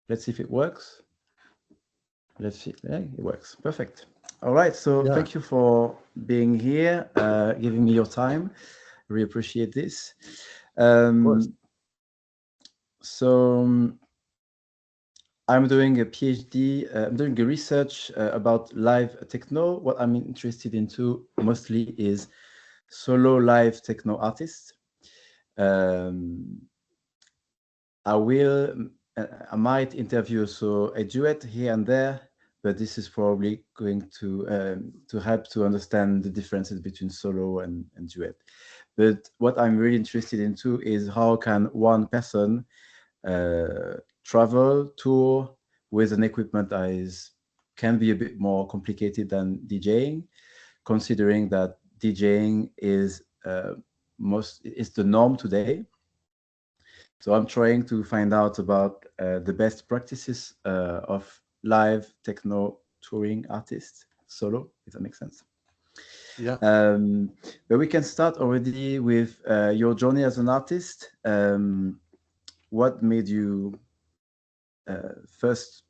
Let's see if it works. Let's see. Yeah, it works. Perfect. All right. So Yeah, thank you for being here, giving me your time. Really appreciate this. of course. So I'm doing a PhD. I'm doing a research about live techno. What I'm interested into mostly is solo live techno artists. Um, I will, I might interview so a duet here and there, but this is probably going to help to understand the differences between solo and duet. But what I'm really interested into is how can one person travel, tour with an equipment that is can be a bit more complicated than DJing, considering that DJing is the norm today. So I'm trying to find out about the best practices of live techno touring artists solo, if that makes sense. Yeah. Um, but we can start already with your journey as an artist. What made you first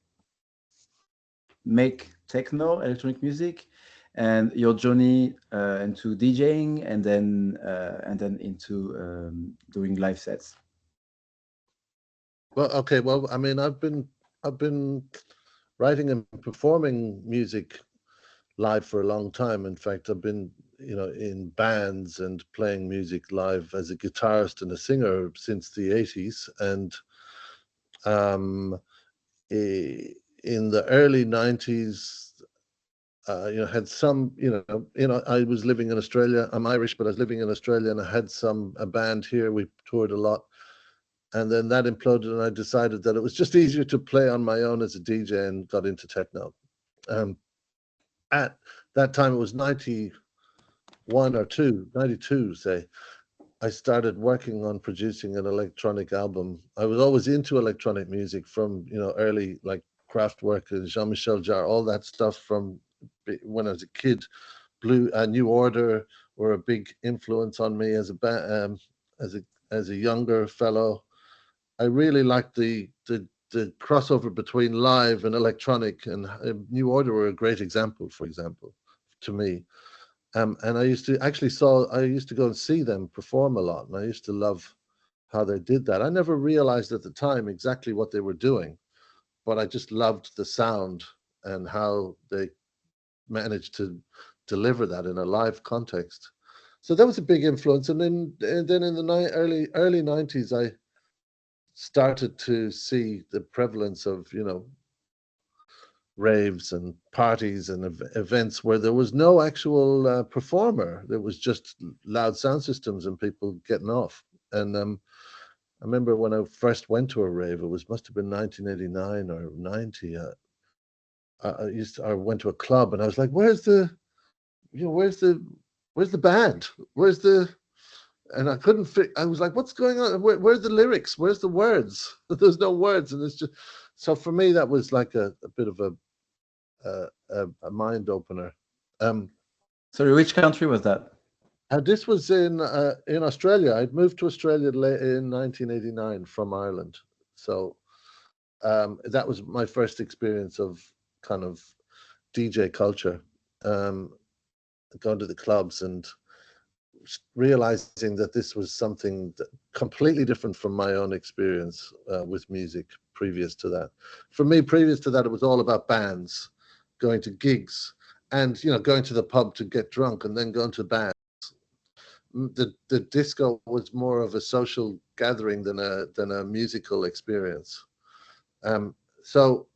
make techno, electronic music, and your journey into DJing, and then into doing live sets? Well, okay. Well, I mean, I've been writing and performing music live for a long time. In fact, I've been, in bands and playing music live as a guitarist and a singer since the 80s. And um, in the early 90s, had some, I was living in Australia. I'm Irish, but I was living in Australia, and I had a band here. We toured a lot, and then that imploded, and I decided that it was just easier to play on my own as a DJ, and got into techno. Um, at that time, it was 91 or 2, 92, say. I started working on producing an electronic album. I was always into electronic music from, early, like Kraftwerk and Jean-Michel Jarre, all that stuff from when I was a kid. New Order were a big influence on me as a younger fellow. I really liked the crossover between live and electronic, and New Order were a great example, for example, to me. And I used to go and see them perform a lot, and I used to love how they did that. I never realized at the time exactly what they were doing, but I just loved the sound and how they managed to deliver that in a live context. So that was a big influence. And then in the early 90s, I started to see the prevalence of, raves and parties and events where there was no actual performer. There was just loud sound systems and people getting off. And I remember when I first went to a rave, must have been 1989 or 90. I went to a club, and I was like, "Where's the, where's the band? Where's the?" And I couldn't fit. I was like, "What's going on? Where's the lyrics? Where's the words?" There's no words, and it's just. So for me, that was like a bit of a mind opener. Um, Sorry, which country was that? and this was in Australia. I'd moved to Australia in 1989 from Ireland, so that was my first experience of kind of DJ culture, um, going to the clubs and realizing that this was something completely different from my own experience with music previous to that. For me, previous to that, it was all about bands, going to gigs, and going to the pub to get drunk, and then going to bands. The disco was more of a social gathering than a musical experience. So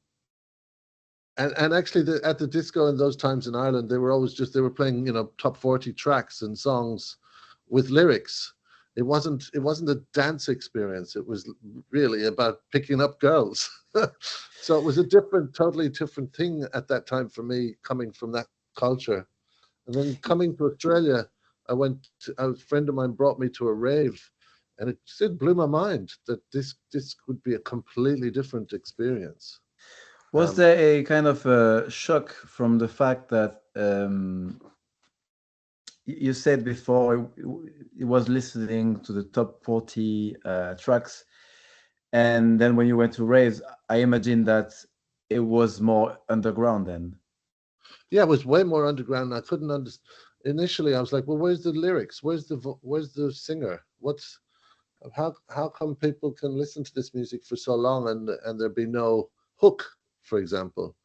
and actually at the disco in those times in Ireland, they were playing top 40 tracks and songs with lyrics. It wasn't a dance experience. It was really about picking up girls. So it was totally different thing at that time for me, coming from that culture. And then coming to Australia, a friend of mine brought me to a rave, and it blew my mind that this could be a completely different experience. Was Um, there a kind of a shock from the fact that you said before it was listening to the top 40 tracks, And then when you went to raves, I imagine that it was more underground then. Yeah, it was way more underground. I couldn't understand. Initially, I was like, "Well, where's the lyrics? Where's the singer? What's how come people can listen to this music for so long and there be no hook, for example?"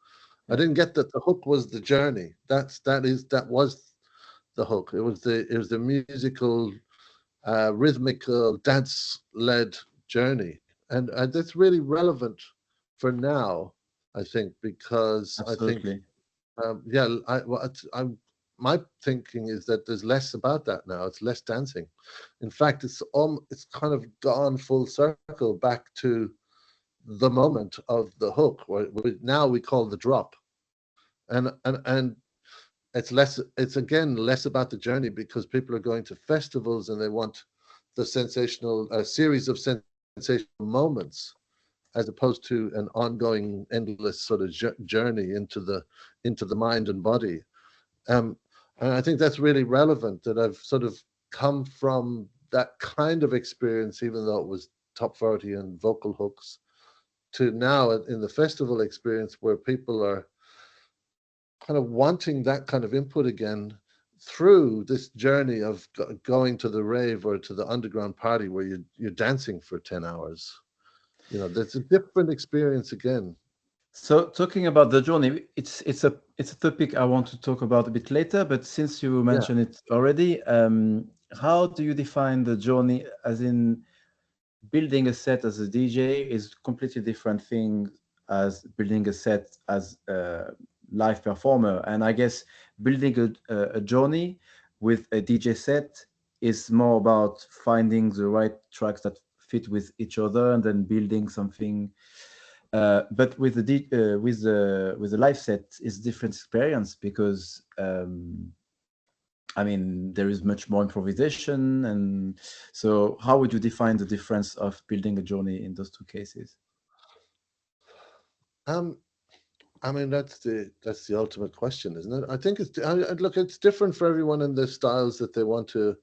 I Yeah, didn't get that the hook was the journey. That was the hook. It was the musical, rhythmical, dance-led journey, and that's really relevant for now. I think because I think absolutely. yeah, I'm my thinking is that there's less about that now. It's less dancing. In fact, it's kind of gone full circle back to the moment of the hook, now we call the drop, and it's less. It's again less about the journey because people are going to festivals and they want the sensational series of sensational moments as opposed to an ongoing, endless sort of journey into the mind and body. Um, and I think that's really relevant that I've sort of come from that kind of experience, even though it was top 40 and vocal hooks, to now in the festival experience where people are kind of wanting that kind of input again through this journey of going to the rave or to the underground party where you're dancing for 10 hours. You know, there's a different experience again. So talking about the journey, it's a topic I want to talk about a bit later. But since you Yeah. mentioned it already, how do you define the journey? As in, building a set as a DJ is completely different thing as building a set as a live performer. And I guess building a journey with a DJ set is more about finding the right tracks that fit with each other and then building something. But with with the live set, it's different experience because I mean, there is much more improvisation. And so, how would you define the difference of building a journey in those two cases? Um, I mean, that's the ultimate question, isn't it? I think look, it's different for everyone in the styles that they want to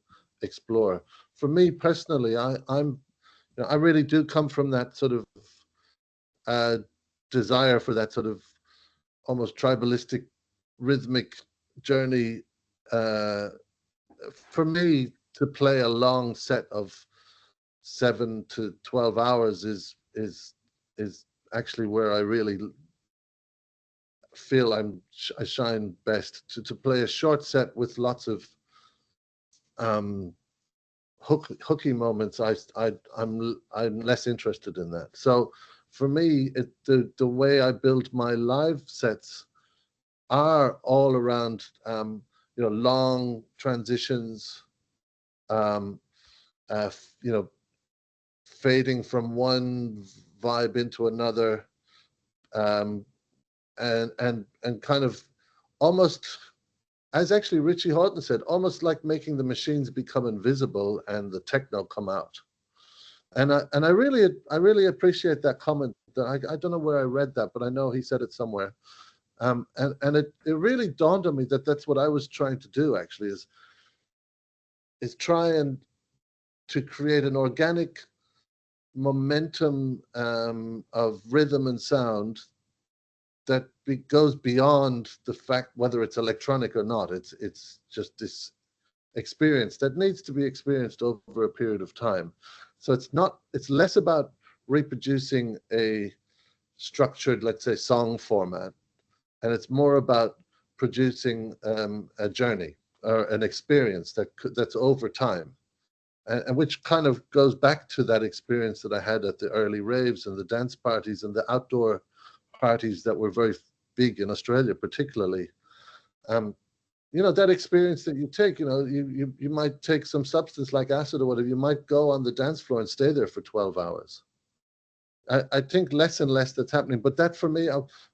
explore. For me personally, I really do come from that sort of uh, desire for that sort of almost tribalistic, rhythmic journey. Uh, for me, to play a long set of 7 to 12 hours is actually where I really feel I shine best. To play a short set with lots of um, hooky moments, I'm less interested in that. So for me, the way I build my live sets are all around long transitions, um, you know, fading from one vibe into another, um, and kind of almost, as actually Richie Houghton said, almost like making the machines become invisible and the techno come out. And I really appreciate that comment. That I don't know where I read that, but I know he said it somewhere. And it really dawned on me that that's what I was trying to do actually is try and to create an organic momentum of rhythm and sound that goes beyond the fact whether it's electronic or not. It's just this experience that needs to be experienced over a period of time. So it's less about reproducing a structured, let's say, song format, and it's more about producing a journey or an experience that's over time, and which kind of goes back to that experience that I had at the early raves and the dance parties and the outdoor parties that were very big in Australia, particularly. Um, that experience that you take, you might take some substance like acid or whatever, you might go on the dance floor and stay there for 12 hours. I think less and less that's happening, but that for me,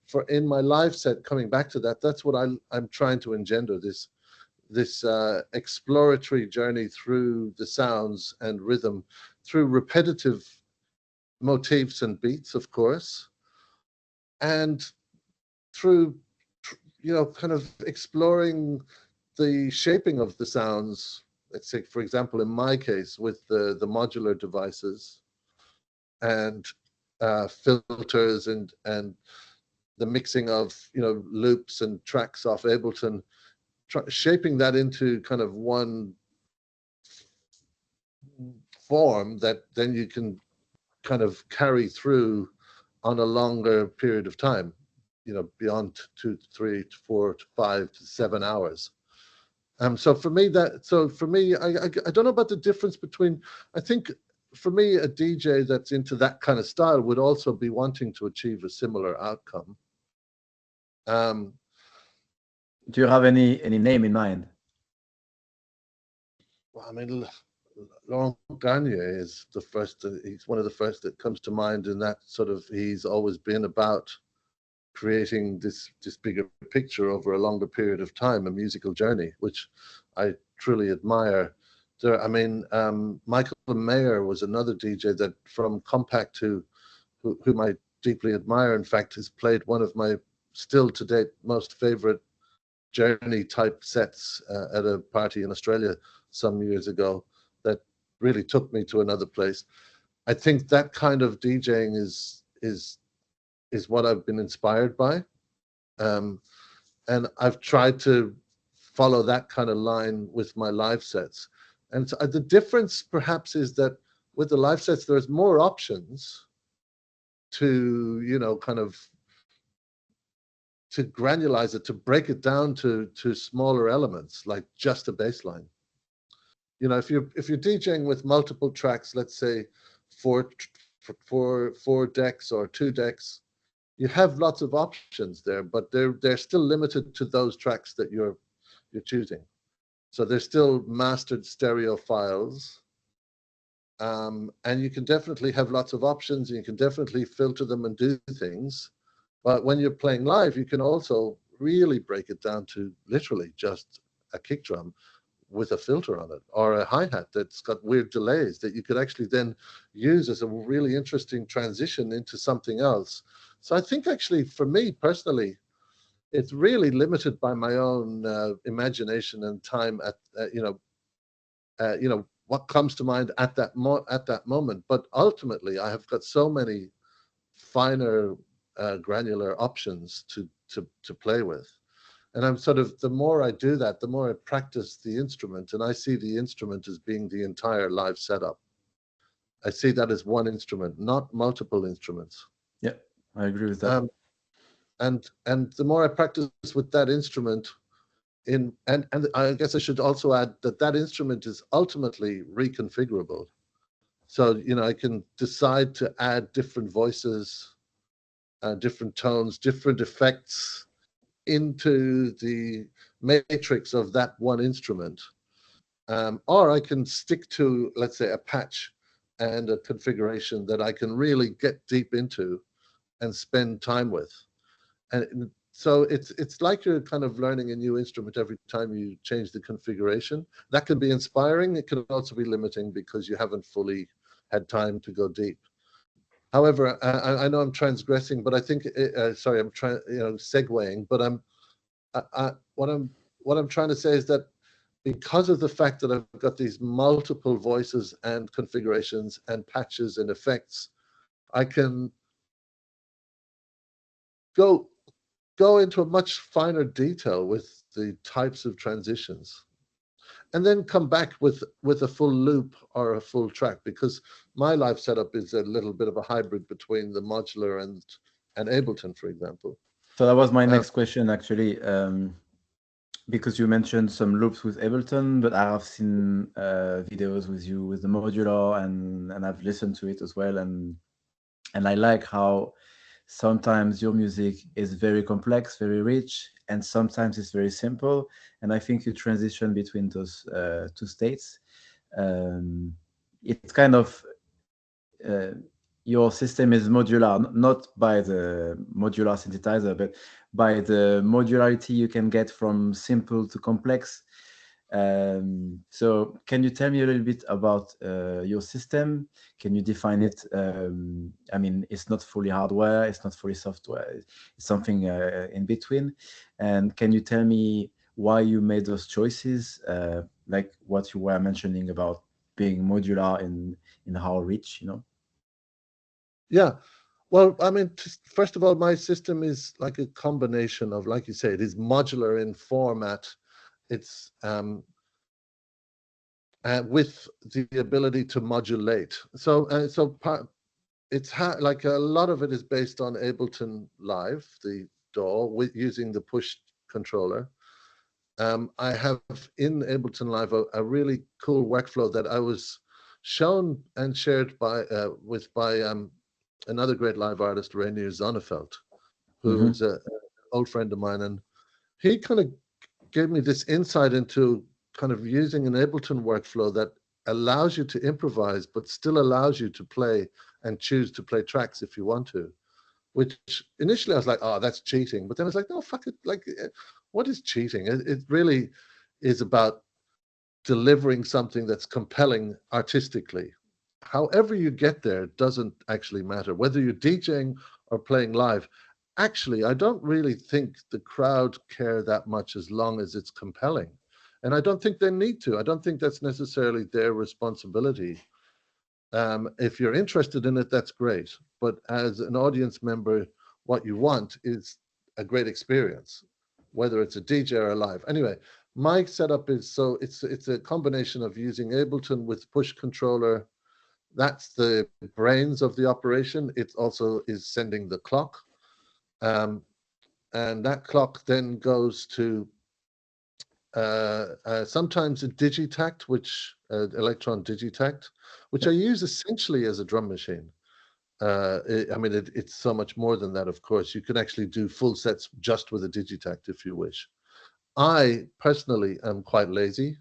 for in my live set, coming back to that, that's what I'm trying to engender, this exploratory journey through the sounds and rhythm, through repetitive motifs and beats, of course, and through kind of exploring the shaping of the sounds. Let's say, for example, in my case, with the modular devices, and filters and the mixing of loops and tracks off Ableton, shaping that into kind of one form that then you can kind of carry through on a longer period of time, beyond 2 to 3 to 4 to 5 to 7 hours. So for me, I don't know about the difference between. I think for me, a DJ that's into that kind of style would also be wanting to achieve a similar outcome. Um, Do you have any name in mind? well, I mean, Laurent Garnier is the first. He's one of the first that comes to mind in that sort of. He's always been about creating this bigger picture over a longer period of time, a musical journey, which I truly admire. Michael Mayer was another DJ that from Compact whom I deeply admire. In fact, has played one of my still to date most favorite journey type sets at a party in Australia some years ago that really took me to another place. I think that kind of DJing is what I've been inspired by. And I've tried to follow that kind of line with my live sets. And so the difference perhaps is that with the live sets, there's more options to, kind of to granulize it, to break it down to smaller elements, like just a bass line. If you're DJing with multiple tracks, let's say four decks or 2 decks, you have lots of options there, but they're still limited to those tracks that you're choosing. So they're still mastered stereo files, and you can definitely have lots of options. And you can definitely filter them and do things. But when you're playing live, you can also really break it down to literally just a kick drum with a filter on it, or a hi-hat that's got weird delays that you could actually then use as a really interesting transition into something else. So I think actually for me personally, it's really limited by my own imagination and time at what comes to mind at that moment. But ultimately, I have got so many finer granular options to play with. And I'm sort of, the more I do that, the more I practice the instrument, and I see the instrument as being the entire live setup. I see that as one instrument, not multiple instruments. Yeah, I agree with that. Um, and the more I practice with that instrument, and I guess I should also add that that instrument is ultimately reconfigurable. So I can decide to add different voices, different tones, different effects into the matrix of that one instrument. Or I can stick to, let's say, a patch and a configuration that I can really get deep into and spend time with. And so it's like you're kind of learning a new instrument every time you change the configuration. That can be inspiring. It can also be limiting because you haven't fully had time to go deep. However, I know I'm transgressing, but I think, sorry, I'm trying, segueing, but what I'm trying to say is that because of the fact that I've got these multiple voices and configurations and patches and effects, I can go into a much finer detail with the types of transitions, and then come back with a full loop or a full track, because my live setup is a little bit of a hybrid between the modular and Ableton, for example. So that was my next question, actually, because you mentioned some loops with Ableton, but I have seen videos with you with the modular, and I've listened to it as well, and I like how sometimes your music is very complex, very rich, and sometimes it's very simple. And I think you transition between those two states. It's kind of your system is modular, not by the modular synthesizer, but by the modularity you can get from simple to complex. So can you tell me a little bit about your system? Can you define it? I mean, it's not fully hardware, it's not fully software, it's something in between. And can you tell me why you made those choices, like what you were mentioning about being modular in how rich, Yeah. Well, I mean, first of all, my system is like a combination of, like you say, it is modular in format. It's with the ability to modulate. It's like a lot of it is based on Ableton Live, the DAW, with using the push controller. I have in Ableton Live a really cool workflow that I was shown and shared by another great live artist, Rainier Zonnefeld, Mm-hmm. who's an old friend of mine, and he kind of gave me this insight into kind of using an Ableton workflow that allows you to improvise, but still allows you to play and choose to play tracks if you want to. Which initially I was like, oh, that's cheating. But then I was like, no, fuck it. Like, what is cheating? It really is about delivering something that's compelling artistically. However you get there doesn't actually matter. Whether you're DJing or playing live, actually, I don't really think the crowd care that much as long as it's compelling. And I don't think they need to. I don't think that's necessarily their responsibility. If you're interested in it, that's great. But as an audience member, what you want is a great experience, whether it's a DJ or a live. Anyway, my setup is so it's a combination of using Ableton with push controller. That's the brains of the operation. It also is sending the clock, um, and that clock then goes to sometimes a digitact, which electron digitact, which I use essentially as a drum machine. I mean, it's so much more than that, of course. You can actually do full sets just with a digitact if you wish. I personally am quite lazy,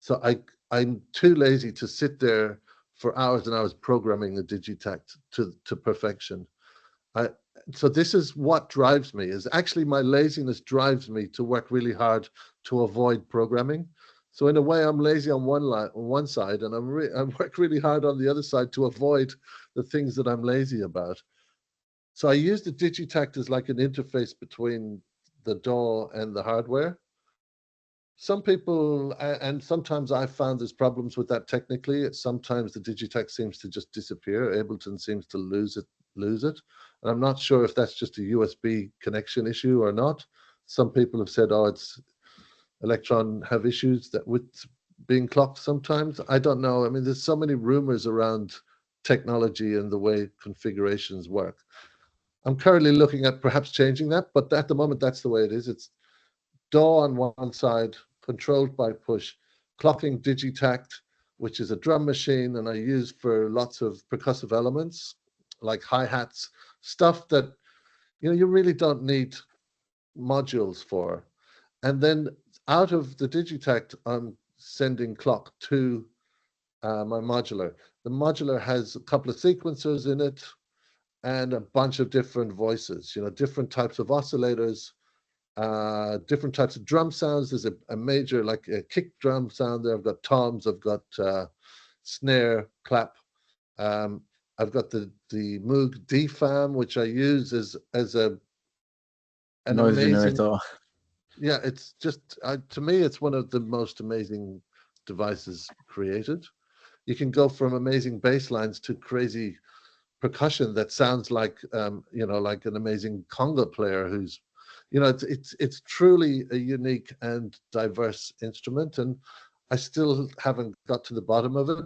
so I'm too lazy to sit there for hours and hours programming a digitact to perfection. I so this is what drives me, is actually my laziness drives me to work really hard to avoid programming. So in a way, I'm lazy on one side, and I work really hard on the other side to avoid the things that I'm lazy about. So I use the Digitact as like an interface between the DAW and the hardware. Some people, and sometimes I've found there's problems with that technically. Sometimes the Digitech seems to just disappear. Ableton seems to lose it. And I'm not sure if that's just a USB connection issue or not. Some people have said, oh, it's Electron have issues that with being clocked sometimes. I don't know. I mean, there's so many rumors around technology and the way configurations work. I'm currently looking at perhaps changing that, but at the moment, that's the way it is. It's DAW on one side, controlled by push, clocking Digitact, which is a drum machine, and I use for lots of percussive elements like hi-hats, stuff that you really don't need modules for. And then out of the Digitact, I'm sending clock to my modular. The modular has a couple of sequencers in it and a bunch of different voices, different types of oscillators, different types of drum sounds. There's a major, like a kick drum sound there. I've got toms, I've got snare, clap. Um, I've got the Moog DFAM, which I use as an Noise amazing. generator. Yeah, it's just to me, it's one of the most amazing devices created. You can go from amazing bass lines to crazy percussion that sounds like like an amazing conga player who's it's truly a unique and diverse instrument, and I still haven't got to the bottom of it.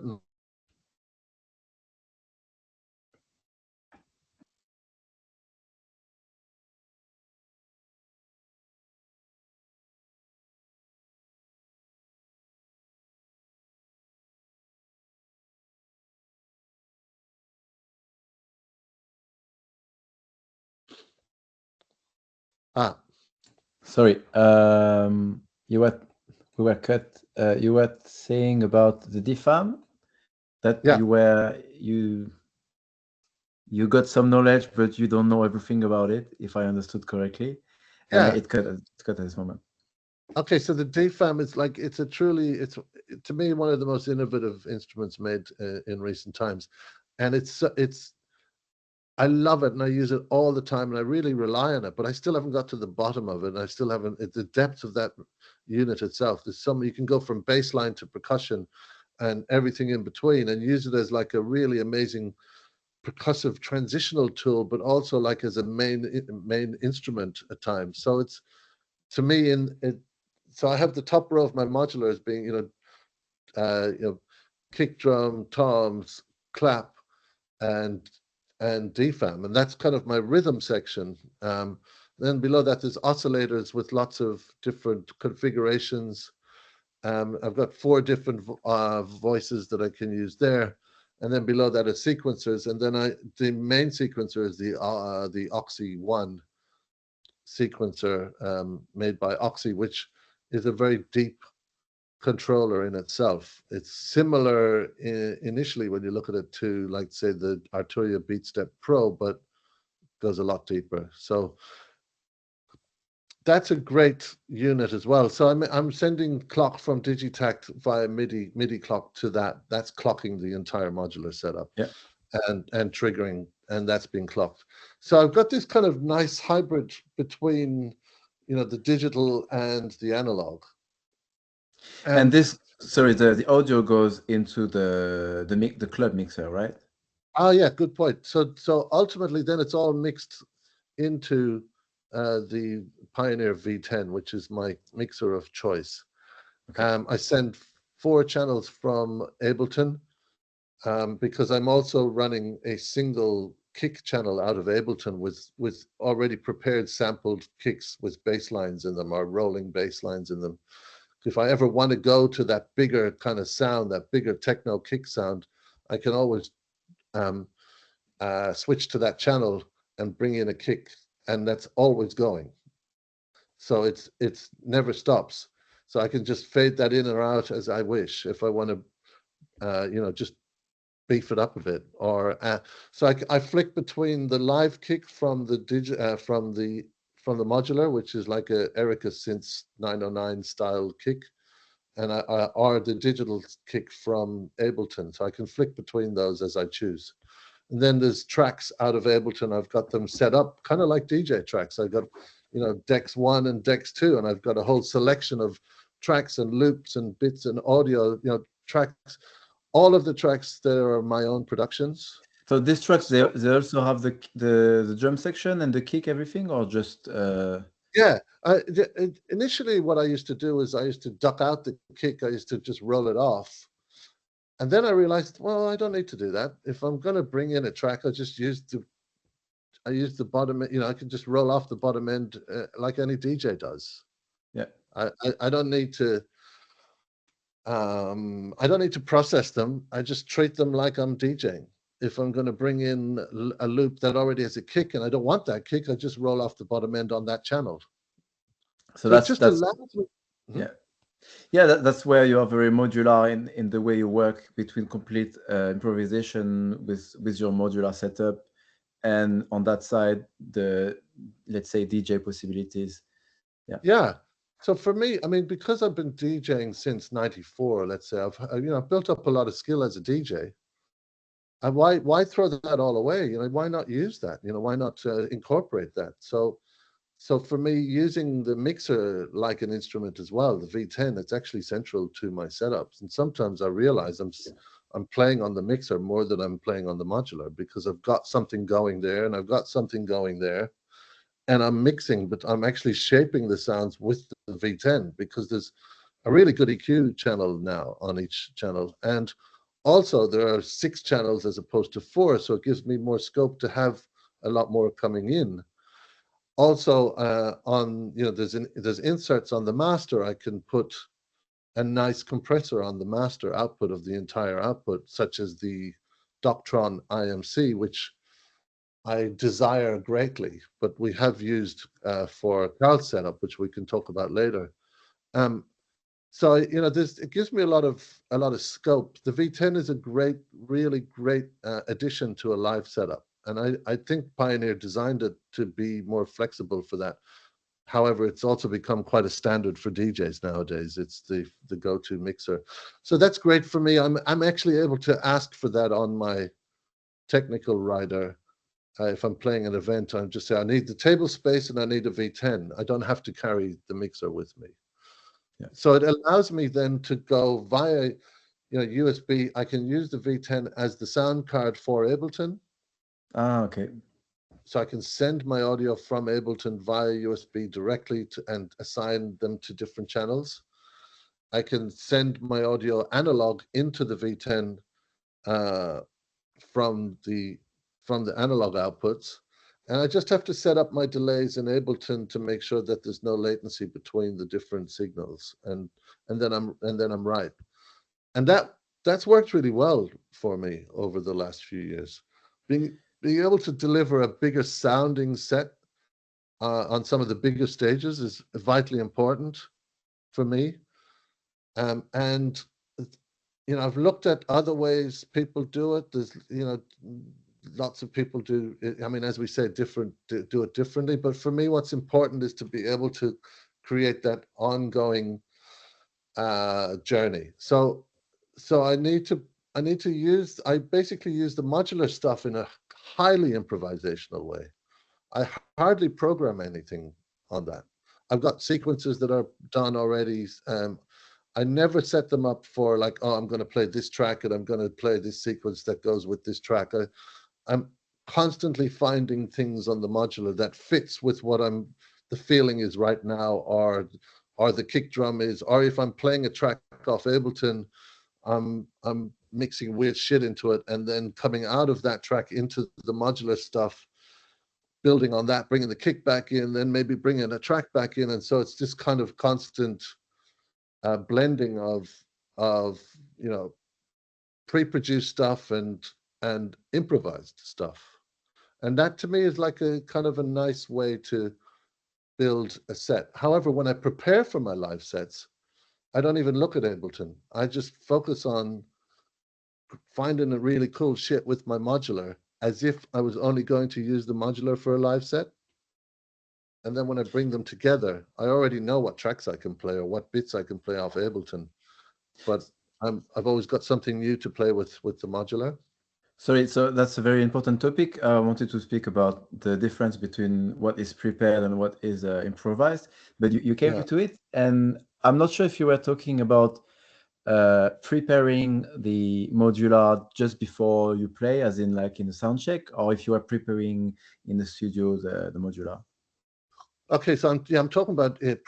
Ah, Sorry, you were we were cut. You were saying about the DFAM that yeah, you got some knowledge, but you don't know everything about it, if I understood correctly. And yeah. it cut at this moment. Okay, so the DFAM is like it's to me one of the most innovative instruments made in recent times, and it's I love it and I use it all the time and I really rely on it, but I still haven't got to the bottom of it. And I still haven't, the depth of that unit itself. There's some, you can go from bass line to percussion and everything in between and use it as like a really amazing percussive transitional tool, but also like as a main instrument at times. So it's, to me, in it. So I have the top row of my modular as being, kick drum, toms, clap, and DFAM, and that's kind of my rhythm section. Then below that, there's oscillators with lots of different configurations. I've got 4 different voices that I can use there, and then below that are sequencers, and then the main sequencer is the Oxy One sequencer made by Oxy, which is a very deep controller in itself. It's similar initially when you look at it to, like, say, the Arturia BeatStep Pro, but goes a lot deeper. So that's a great unit as well. So I'm sending clock from Digitact via MIDI clock to that. That's clocking the entire modular setup, Yeah. and triggering, and that's being clocked. So I've got this kind of nice hybrid between, the digital and the analog. And And this, sorry, the audio goes into the club mixer, right? yeah, good point. So ultimately, then it's all mixed into the Pioneer V10, which is my mixer of choice. Okay. I send 4 channels from Ableton, because I'm also running a single kick channel out of Ableton with already prepared sampled kicks with bass lines in them, or rolling bass lines in them. If I ever want to go to that bigger kind of sound, that bigger techno kick sound, I can always switch to that channel and bring in a kick, and that's always going. So it's never stops. So I can just fade that in or out as I wish if I want to, just beef it up a bit. Or so I flick between the live kick from the from the modular, which is like a Erica Synth 909 style kick, and or the digital kick from Ableton. So I can flick between those as I choose. And then there's tracks out of Ableton. I've got them set up kind of like DJ tracks. I've got, decks 1 and decks 2, and I've got a whole selection of tracks and loops and bits and audio, tracks. All of the tracks there are my own productions. So these tracks, So, they also have the drum section and the kick, everything, or just yeah. Initially, what I used to do is I used to duck out the kick. I used to just roll it off. And then I realized, well, I don't need to do that. If I'm going to bring in a track, I use the bottom, I can just roll off the bottom end like any DJ does. yeah. I don't need to, I don't need to process them. I just treat them like I'm DJing. If I'm going to bring in a loop that already has a kick and I don't want that kick, I just roll off the bottom end on that channel. So So it that's just allows me. Mhm. yeah. Yeah, that's where you are very modular in the way you work between complete improvisation with your modular setup, and on that side, the, let's say, DJ possibilities. Yeah. Yeah. So for me, I mean, because I've been DJing since '94, let's say, I've built up a lot of skill as a DJ. And why throw that all away? Why not use that? Why not incorporate that? So for me, using the mixer like an instrument as well, the V10, it's actually central to my setups. And sometimes I realize I'm playing on the mixer more than I'm playing on the modular, because I've got something going there and I've got something going there, and I'm mixing, but I'm actually shaping the sounds with the V10, because there's a really good EQ channel now on each channel. And also there are 6 channels as opposed to 4, so it gives me more scope to have a lot more coming in. Also, there's inserts on the master. I can put a nice compressor on the master output of the entire output, such as the Doctron IMC, which I desire greatly, but we have used for Carl's setup, which we can talk about later. Um, so it gives me a lot of scope. The V10 is a really great addition to a live setup, and I think Pioneer designed it to be more flexible for that. However, it's also become quite a standard for DJs nowadays. It's the go-to mixer, so that's great for me. I'm actually able to ask for that on my technical rider. If I'm playing an event, I just say I need the table space and I need a V10. I don't have to carry the mixer with me. Yeah. So it allows me then to go via, USB. I can use the V10 as the sound card for Ableton, Ah, okay. So I can send my audio from Ableton via USB directly to, and assign them to different channels. I can send my audio analog into the V10 uh, from the analog outputs, and I just have to set up my delays in Ableton to make sure that there's no latency between the different signals, and then I'm right. And that's worked really well for me over the last few years. Being able to deliver a bigger sounding set on some of the bigger stages is vitally important for me. And I've looked at other ways people do it. There's lots of people do it. I mean, as we say, do it differently. But for me, what's important is to be able to create that ongoing journey. So I basically use the modular stuff in a highly improvisational way. I hardly program anything on that. I've got sequences that are done already. I never set them up for like, oh, I'm going to play this track and I'm going to play this sequence that goes with this track. I'm constantly finding things on the modular that fits with what the feeling is right now, or the kick drum is, or if I'm playing a track off Ableton, I'm mixing weird shit into it and then coming out of that track into the modular stuff, building on that, bringing the kick back in, then maybe bringing a track back in, and so it's this kind of constant blending of pre-produced stuff and improvised stuff, and that to me is like a kind of a nice way to build a set. However, when I prepare for my live sets, I don't even look at Ableton. I just focus on finding a really cool shit with my modular as if I was only going to use the modular for a live set. And then when I bring them together, I already know what tracks I can play or what bits I can play off Ableton. But I've always got something new to play with the modular. Sorry, so that's a very important topic. I wanted to speak about the difference between what is prepared and what is improvised, but you came Yeah. to it, and I'm not sure if you were talking about preparing the modular just before you play, as in like in a sound check, or if you are preparing in the studio the modular. Okay, so I'm talking about it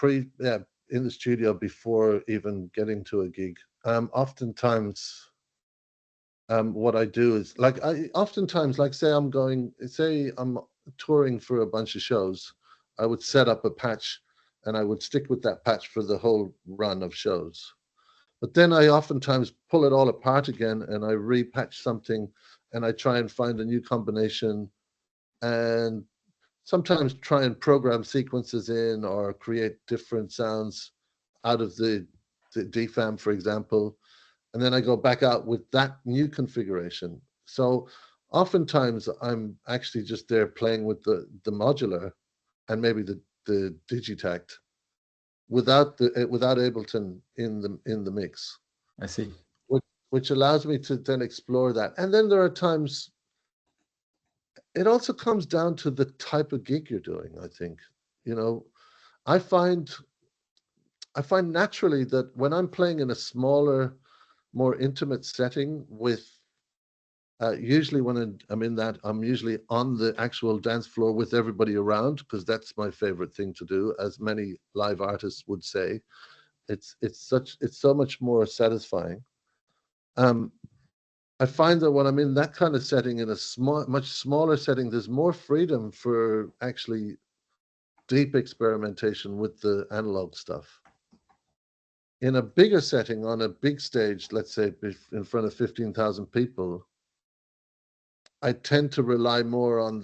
in the studio before even getting to a gig. Oftentimes, what I do is like I oftentimes like say I'm touring for a bunch of shows, I would set up a patch and I would stick with that patch for the whole run of shows. But then I oftentimes pull it all apart again and I repatch something and I try and find a new combination and sometimes try and program sequences in or create different sounds out of the DFAM, for example, and then I go back out with that new configuration. So oftentimes I'm actually just there playing with the modular and maybe the Digitact without Ableton in the mix, I see. which which allows me to then explore that. And then there are times it also comes down to the type of gig you're doing, I think. You know, I find I find naturally that when I'm playing in a smaller, more intimate setting with usually when I'm in that, I'm usually on the actual dance floor with everybody around because that's my favorite thing to do, as many live artists would say. It's so much more satisfying. Um, I find that when I'm in that kind of setting, in a much smaller setting, there's more freedom for actually deep experimentation with the analog stuff. In a bigger setting, on a big stage, let's say in front of 15,000 people, I tend to rely more on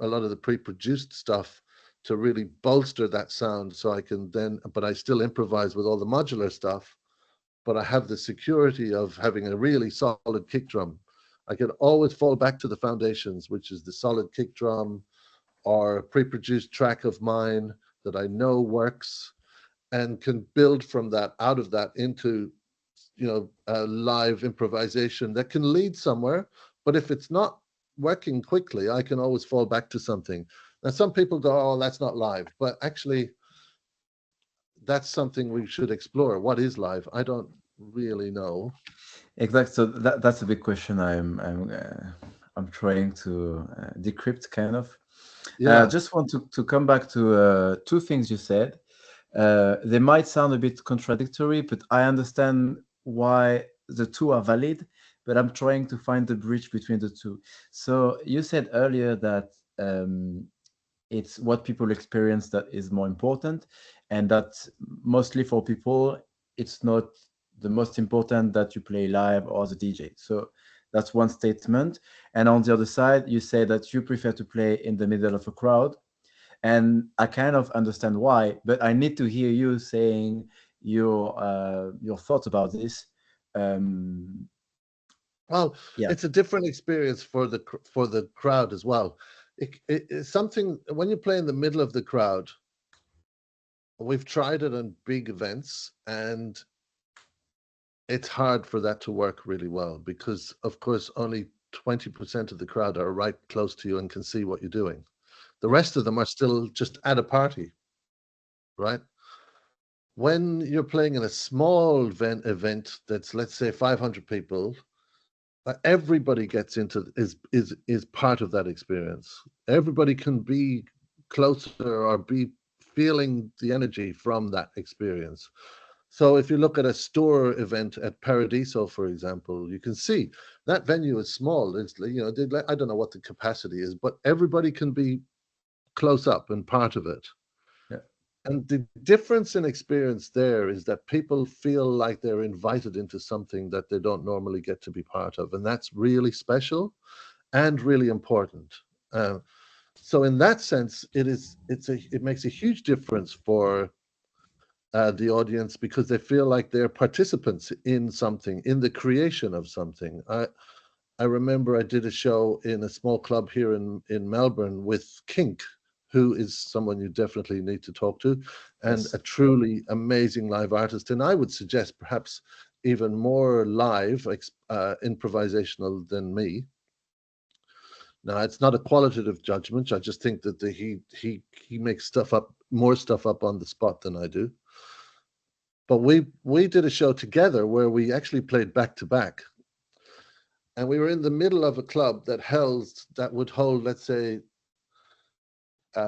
a lot of the pre-produced stuff to really bolster that sound so I can then, but I still improvise with all the modular stuff, but I have the security of having a really solid kick drum. I can always fall back to the foundations, which is the solid kick drum or a pre-produced track of mine that I know works and can build from that, out of that into a live improvisation that can lead somewhere. But if it's not working quickly, I can always fall back to something. Now, some people go, "Oh, that's not live," but actually, that's something we should explore. What is live? I don't really know. Exactly. So that's a big question I'm trying to decrypt kind of. Yeah. Just want to come back to two things you said. They might sound a bit contradictory, but I understand why the two are valid, but I'm trying to find the bridge between the two. So you said earlier that it's what people experience that is more important, and that mostly for people, it's not the most important that you play live or the DJ. So that's one statement. And on the other side, you say that you prefer to play in the middle of a crowd, and I kind of understand why, but I need to hear you saying your thoughts about this. Um, Well, yeah, it's a different experience for the crowd as well. It's something when you play in the middle of the crowd. We've tried it on big events, and it's hard for that to work really well because, of course, only 20% of the crowd are right close to you and can see what you're doing. The yeah, rest of them are still just at a party, right? When you're playing in a small event that's, let's say, 500 people, everybody gets into is part of that experience. Everybody can be closer or be feeling the energy from that experience. So if you look at a store event at Paradiso, for example, you can see that venue is small. It's, I don't know what the capacity is, but everybody can be close up and part of it. yeah. And the difference in experience there is that people feel like they're invited into something that they don't normally get to be part of. And that's really special and really important. Uh, so in that sense, it makes a huge difference for the audience because they feel like they're participants in something, in the creation of something. I remember I did a show in a small club here in Melbourne with Kink, who is someone you definitely need to talk to, and Yes. a truly amazing live artist. And I would suggest perhaps even more live, improvisational than me. Now, it's not a qualitative judgment. I just think that he makes more stuff up on the spot than I do. But we did a show together where we actually played back to back, and we were in the middle of a club that would hold, let's say,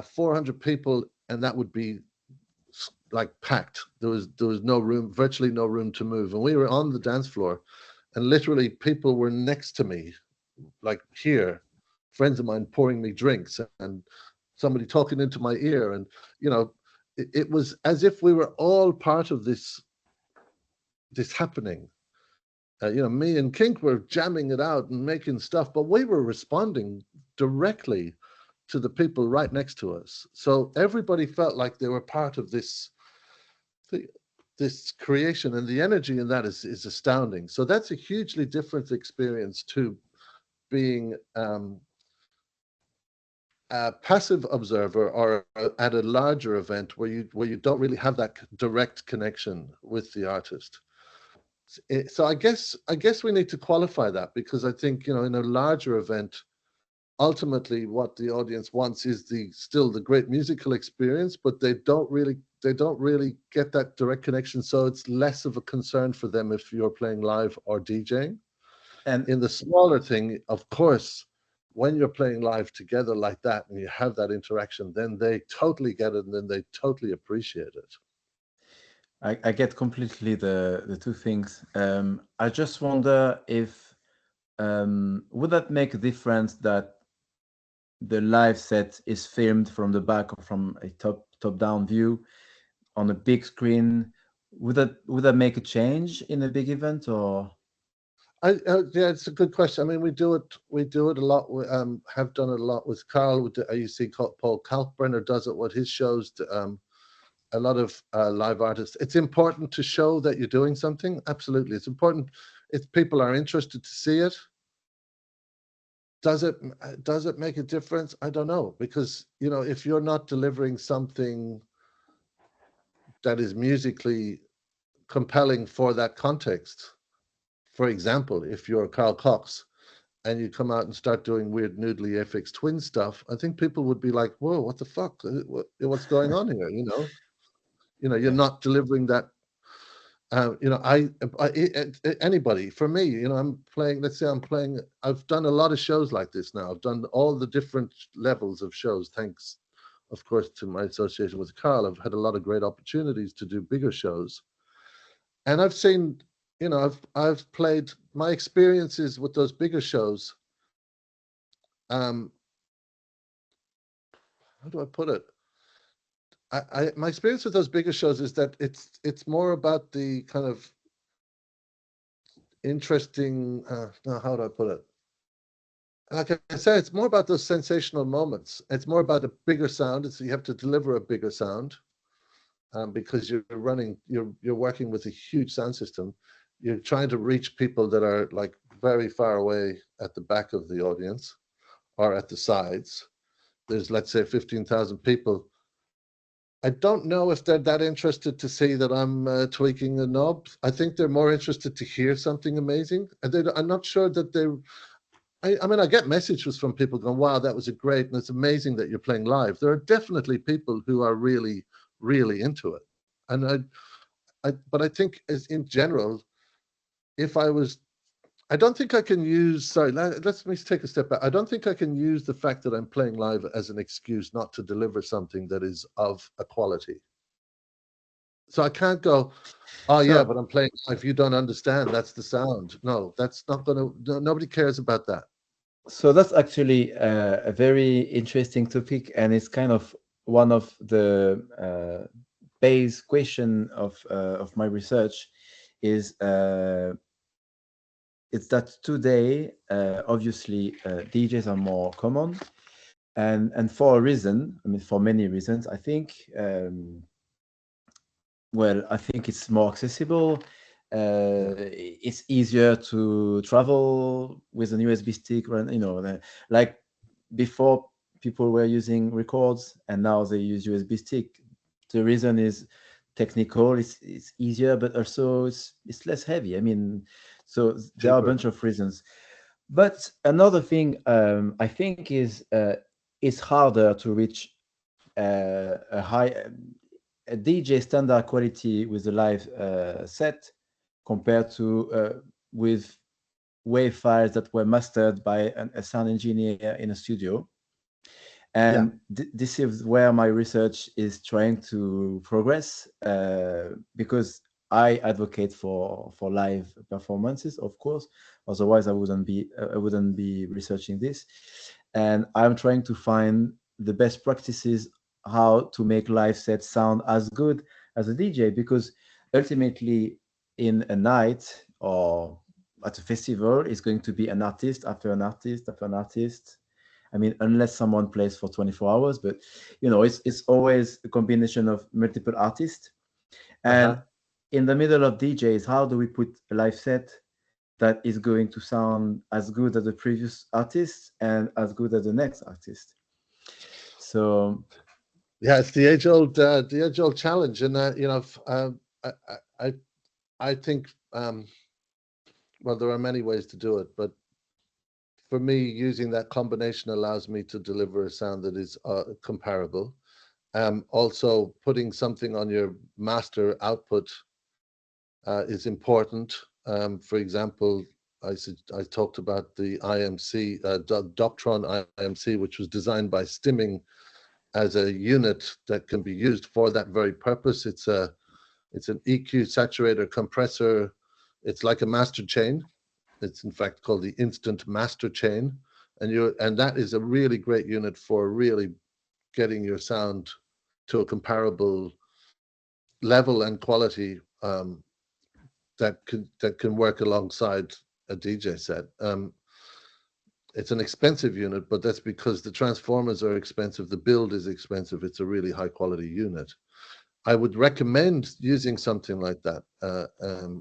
400 people, and that would be like packed. There was no room, virtually no room to move, and we were on the dance floor, and literally people were next to me, like here, friends of mine pouring me drinks, and somebody talking into my ear, and you know, it was as if we were all part of this happening. Me and Kink were jamming it out and making stuff, but we were responding directly to the people right next to us. So everybody felt like they were part of this creation, and the energy in that is astounding. So that's a hugely different experience to being a passive observer or at a larger event where you don't really have that direct connection with the artist. So I guess we need to qualify that because I think in a larger event, ultimately what the audience wants is still the great musical experience, but they don't really get that direct connection. So it's less of a concern for them if you're playing live or DJing. And In the smaller thing, of course, when you're playing live together like that and you have that interaction, then they totally get it and then they totally appreciate it. I get completely the two things. I just wonder if would that make a difference that the live set is filmed from the back or from a top down view on a big screen? Would that make a change in a big event or? Yeah, it's a good question. I mean, we do it a lot. We have done it a lot with Carl. You see, Paul Kalkbrenner does it with his shows. A lot of live artists. It's important to show that you're doing something. Absolutely, it's important. If people are interested to see it, does it make a difference? I don't know because if you're not delivering something that is musically compelling for that context, for example, if you're Carl Cox and you come out and start doing weird noodly FX Twin stuff, I think people would be like, "Whoa, what the fuck? What's going on here?" You're Yeah. not delivering that You know, anybody for me, you know, I'm playing. Let's say I'm playing. I've done a lot of shows like this now. I've done all the different levels of shows. Thanks, of course, to my association with Carl. I've had a lot of great opportunities to do bigger shows, and I've seen, you know, I've played my experiences with those bigger shows. Um, how do I put it? My experience with those bigger shows is that it's more about the kind of interesting. No, how do I put it? Like I said, it's more about those sensational moments. It's more about a bigger sound. It's you have to deliver a bigger sound because you're working with a huge sound system. You're trying to reach people that are like very far away at the back of the audience or at the sides. There's, let's say, 15,000 people. I don't know if they're that interested to see that I'm tweaking a knob. I think they're more interested to hear something amazing. I'm not sure that they. I mean, I get messages from people going, "Wow, that was a great, and it's amazing that you're playing live." There are definitely people who are really, really into it, and but I think, as in general, if I was, I don't think I can use. Sorry, let me take a step back. I don't think I can use the fact that I'm playing live as an excuse not to deliver something that is of a quality. So I can't go, "Oh yeah, So but I'm playing live. You don't understand. That's the sound." No, that's not going to. No, nobody cares about that. so that's actually a very interesting topic, and it's kind of one of the base question of my research is it's that today obviously DJs are more common, and for a reason. I mean, for many reasons. I think. Well, I think it's more accessible. Yeah, It's easier to travel with an USB stick, right? Like before, people were using records, and now they use USB stick. The reason is technical. It's easier, but also it's less heavy. I mean, so there are a cheaper. bunch of reasons. But another thing I think is it's harder to reach a high a DJ standard quality with a live set compared to with wave files that were mastered by a sound engineer in a studio. Yeah. And this is where my research is trying to progress because I advocate for live performances, of course. Otherwise, I wouldn't be researching this. And I'm trying to find the best practices how to make live sets sound as good as a DJ, because ultimately, in a night or at a festival, it's going to be an artist after an artist after an artist. I mean, unless someone plays for 24 hours, but it's always a combination of multiple artists. Uh-huh. And in the middle of DJs, how do we put a live set that is going to sound as good as the previous artist and as good as the next artist? So Yeah, it's the age-old challenge, and you know, I, I, I I think, well, there are many ways to do it, but for me, using that combination allows me to deliver a sound that is comparable. Also, putting something on your master output is important. For example, I talked about the IMC, Doctron IMC, which was designed by Stimming as a unit that can be used for that very purpose. It's an EQ saturator compressor. It's like a master chain. It's in fact called the instant master chain, and that is a really great unit for really getting your sound to a comparable level and quality that can work alongside a DJ set. It's an expensive unit, but that's because the transformers are expensive. The build is expensive. It's a really high quality unit. I would recommend using something like that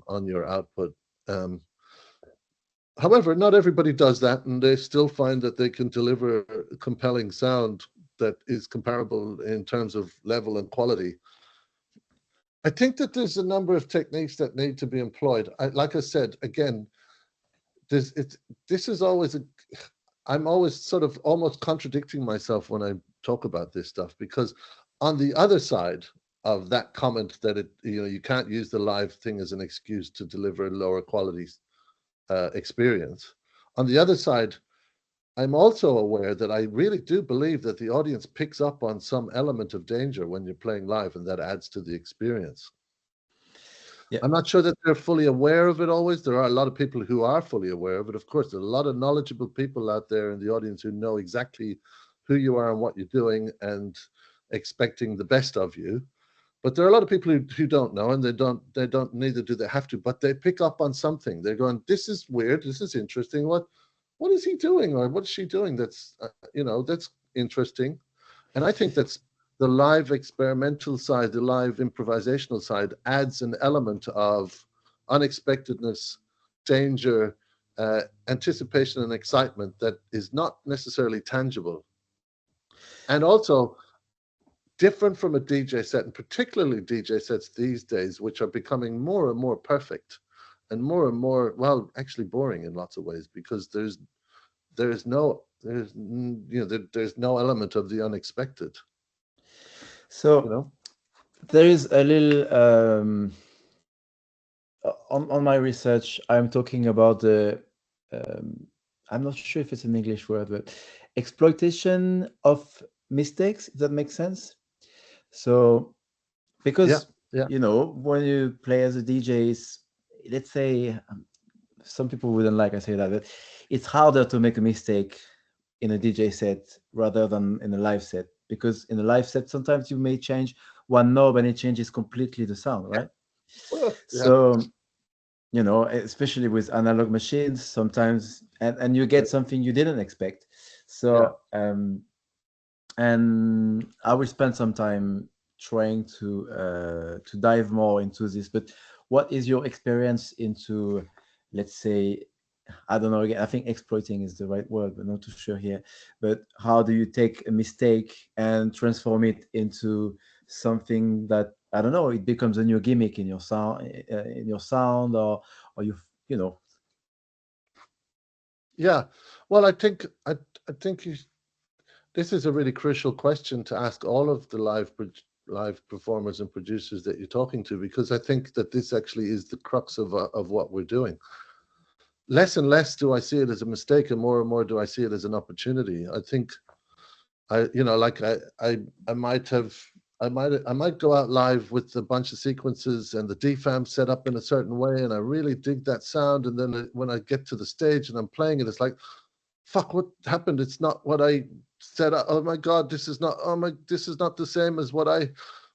on your output. Um, However, not everybody does that, and they still find that they can deliver compelling sound that is comparable in terms of level and quality. I think that there's a number of techniques that need to be employed. Like I said, again, there's it's this is always a I'm always sort of almost contradicting myself when I talk about this stuff, because on the other side, that comment that you can't use the live thing as an excuse to deliver a lower quality experience. On the other side, I'm also aware that I really do believe that the audience picks up on some element of danger when you're playing live, and that adds to the experience. Yeah. I'm not sure that they're fully aware of it always. There are a lot of people who are fully aware of it. Of course, there are a lot of knowledgeable people out there in the audience who know exactly who you are and what you're doing and expecting the best of you. But there are a lot of people who don't know, and they don't neither do they have to, but they pick up on something. They're going, this is weird, this is interesting. What is he doing, or what is she doing? That's interesting. And I think that's the live experimental side, the live improvisational side adds an element of unexpectedness, danger, anticipation, and excitement that is not necessarily tangible. And also different from a DJ set, and particularly DJ sets these days, which are becoming more and more perfect and more, well, actually boring in lots of ways, because there's no element of the unexpected, you So know? there is a little on my research. I'm talking about the um, I'm not sure if it's an English word, but exploitation of mistakes. If that makes sense. So Yeah, because yeah, when you play as a DJ, let's say some people wouldn't like I say that, but it's harder to make a mistake in a DJ set rather than in a live set, because in a live set sometimes you may change one knob and it changes completely the sound, yeah. right? Well, yeah, So especially with analog machines sometimes, and you yeah, get something you didn't expect. yeah. So and I will spend some time trying to dive more into this. But what is your experience into, let's say, I don't know. Again, I think exploiting is the right word, but not too sure here. But how do you take a mistake and transform it into something that, I don't know, it becomes a new gimmick in your sound, or you know. Yeah. Well, I think this is a really crucial question to ask all of the live performers and producers that you're talking to, because I think that this actually is the crux of what we're doing. Less and less do I see it as a mistake, and more do I see it as an opportunity. I think like I might have I might go out live with a bunch of sequences and the DFAM set up in a certain way, and I really dig that sound. And then when I get to the stage and I'm playing it, it's like, fuck, what happened? It's not what I set up. Oh my god, this is not the same as what I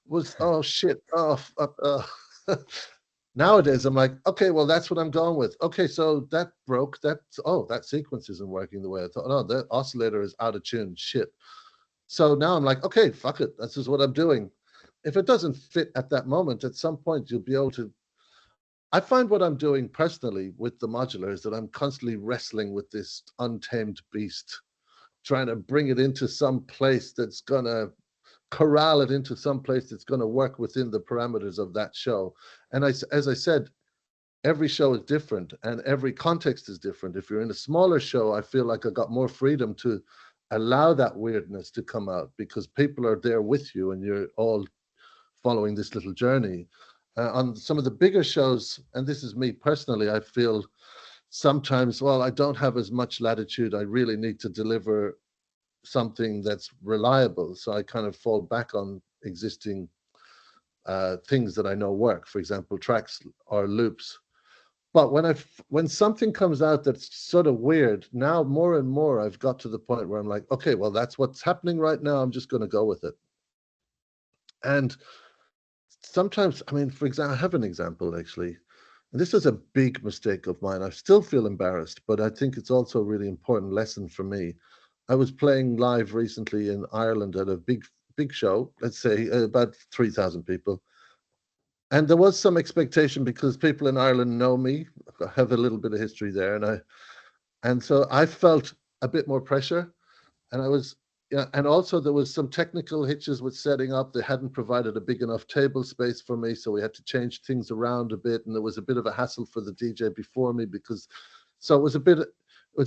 was. Oh shit. Oh fuck. Nowadays, I'm like, okay, well, that's what I'm going with. Okay, so that broke. That sequence isn't working the way I thought. No, that oscillator is out of tune. Shit. So now I'm like, okay, fuck it. This is what I'm doing. If it doesn't fit at that moment, at some point you'll be able to. I find what I'm doing personally with the modular is that I'm constantly wrestling with this untamed beast, trying to bring it into some place that's gonna corral it into some place that's gonna work within the parameters of that show. And as I said, every show is different and every context is different. If you're in a smaller show, I feel like I got more freedom to allow that weirdness to come out, because people are there with you and you're all following this little journey. On some of the bigger shows, and this is me personally, I feel sometimes, well, I don't have as much latitude. I really need to deliver something that's reliable. So I kind of fall back on existing things that I know work, for example, tracks or loops. But when something comes out that's sort of weird, now more and more I've got to the point where I'm like, okay, well, that's what's happening right now. I'm just going to go with it. And sometimes, I mean, for example, I have an example actually. And this was a big mistake of mine. I still feel embarrassed, but I think it's also a really important lesson for me. I was playing live recently in Ireland at a big show, let's say about 3,000 people. And there was some expectation because people in Ireland know me. I have a little bit of history there, and so I felt a bit more pressure, and I was, yeah, and also there was some technical hitches with setting up. They hadn't provided a big enough table space for me, so we had to change things around a bit, and there was a bit of a hassle for the DJ before me because, so it was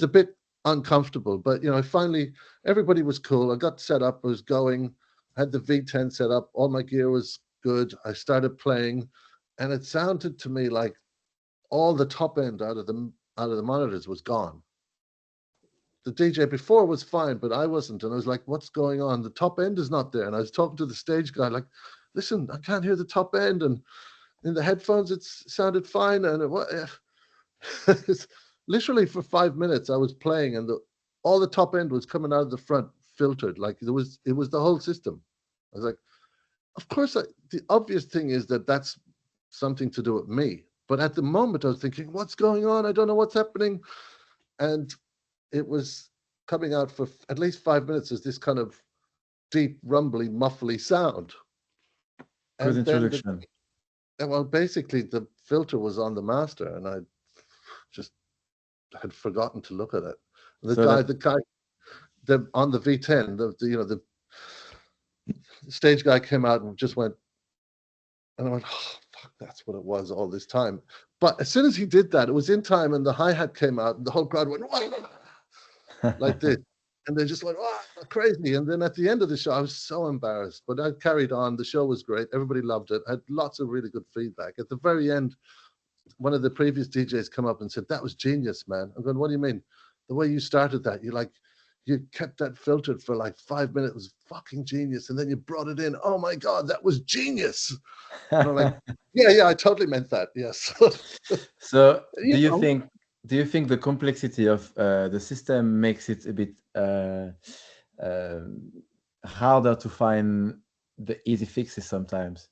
a bit uncomfortable. But finally everybody was cool. I got set up, I was going, I had the V10 set up, all my gear was good. I started playing, and it sounded to me like all the top end out of the monitors was gone. The DJ before was fine, but I wasn't. And I was like, what's going on? The top end is not there. And I was talking to the stage guy, like, listen, I can't hear the top end. And in the headphones, it sounded fine. And literally for 5 minutes, I was playing, and all the top end was coming out of the front filtered. Like it was the whole system. I was like, of course, the obvious thing is that that's something to do with me. But at the moment, I was thinking, what's going on? I don't know what's happening. And it was coming out for at least 5 minutes as this kind of deep, rumbly, muffly sound. Good And then, introduction. well, basically the filter was on the master, and I just had forgotten to look at it. And So that the guy, on the V10, the stage guy came out and just went, and I went, oh, fuck, that's what it was all this time. But as soon as he did that, it was in time, and the hi-hat came out, and the whole crowd went, like this. And they just went, oh, crazy. And then at the end of the show, I was so embarrassed, but I carried on. The show was great. Everybody loved it. I had lots of really good feedback. At the very end, one of the previous DJs come up and said, that was genius, man. I'm going, what do you mean? The way you started that, you kept that filtered for like 5 minutes. It was fucking genius. And then you brought it in. Oh my God, that was genius. And I'm like, yeah, I totally meant that. Yes. So You know, do you think the complexity of the system makes it a bit harder to find the easy fixes sometimes?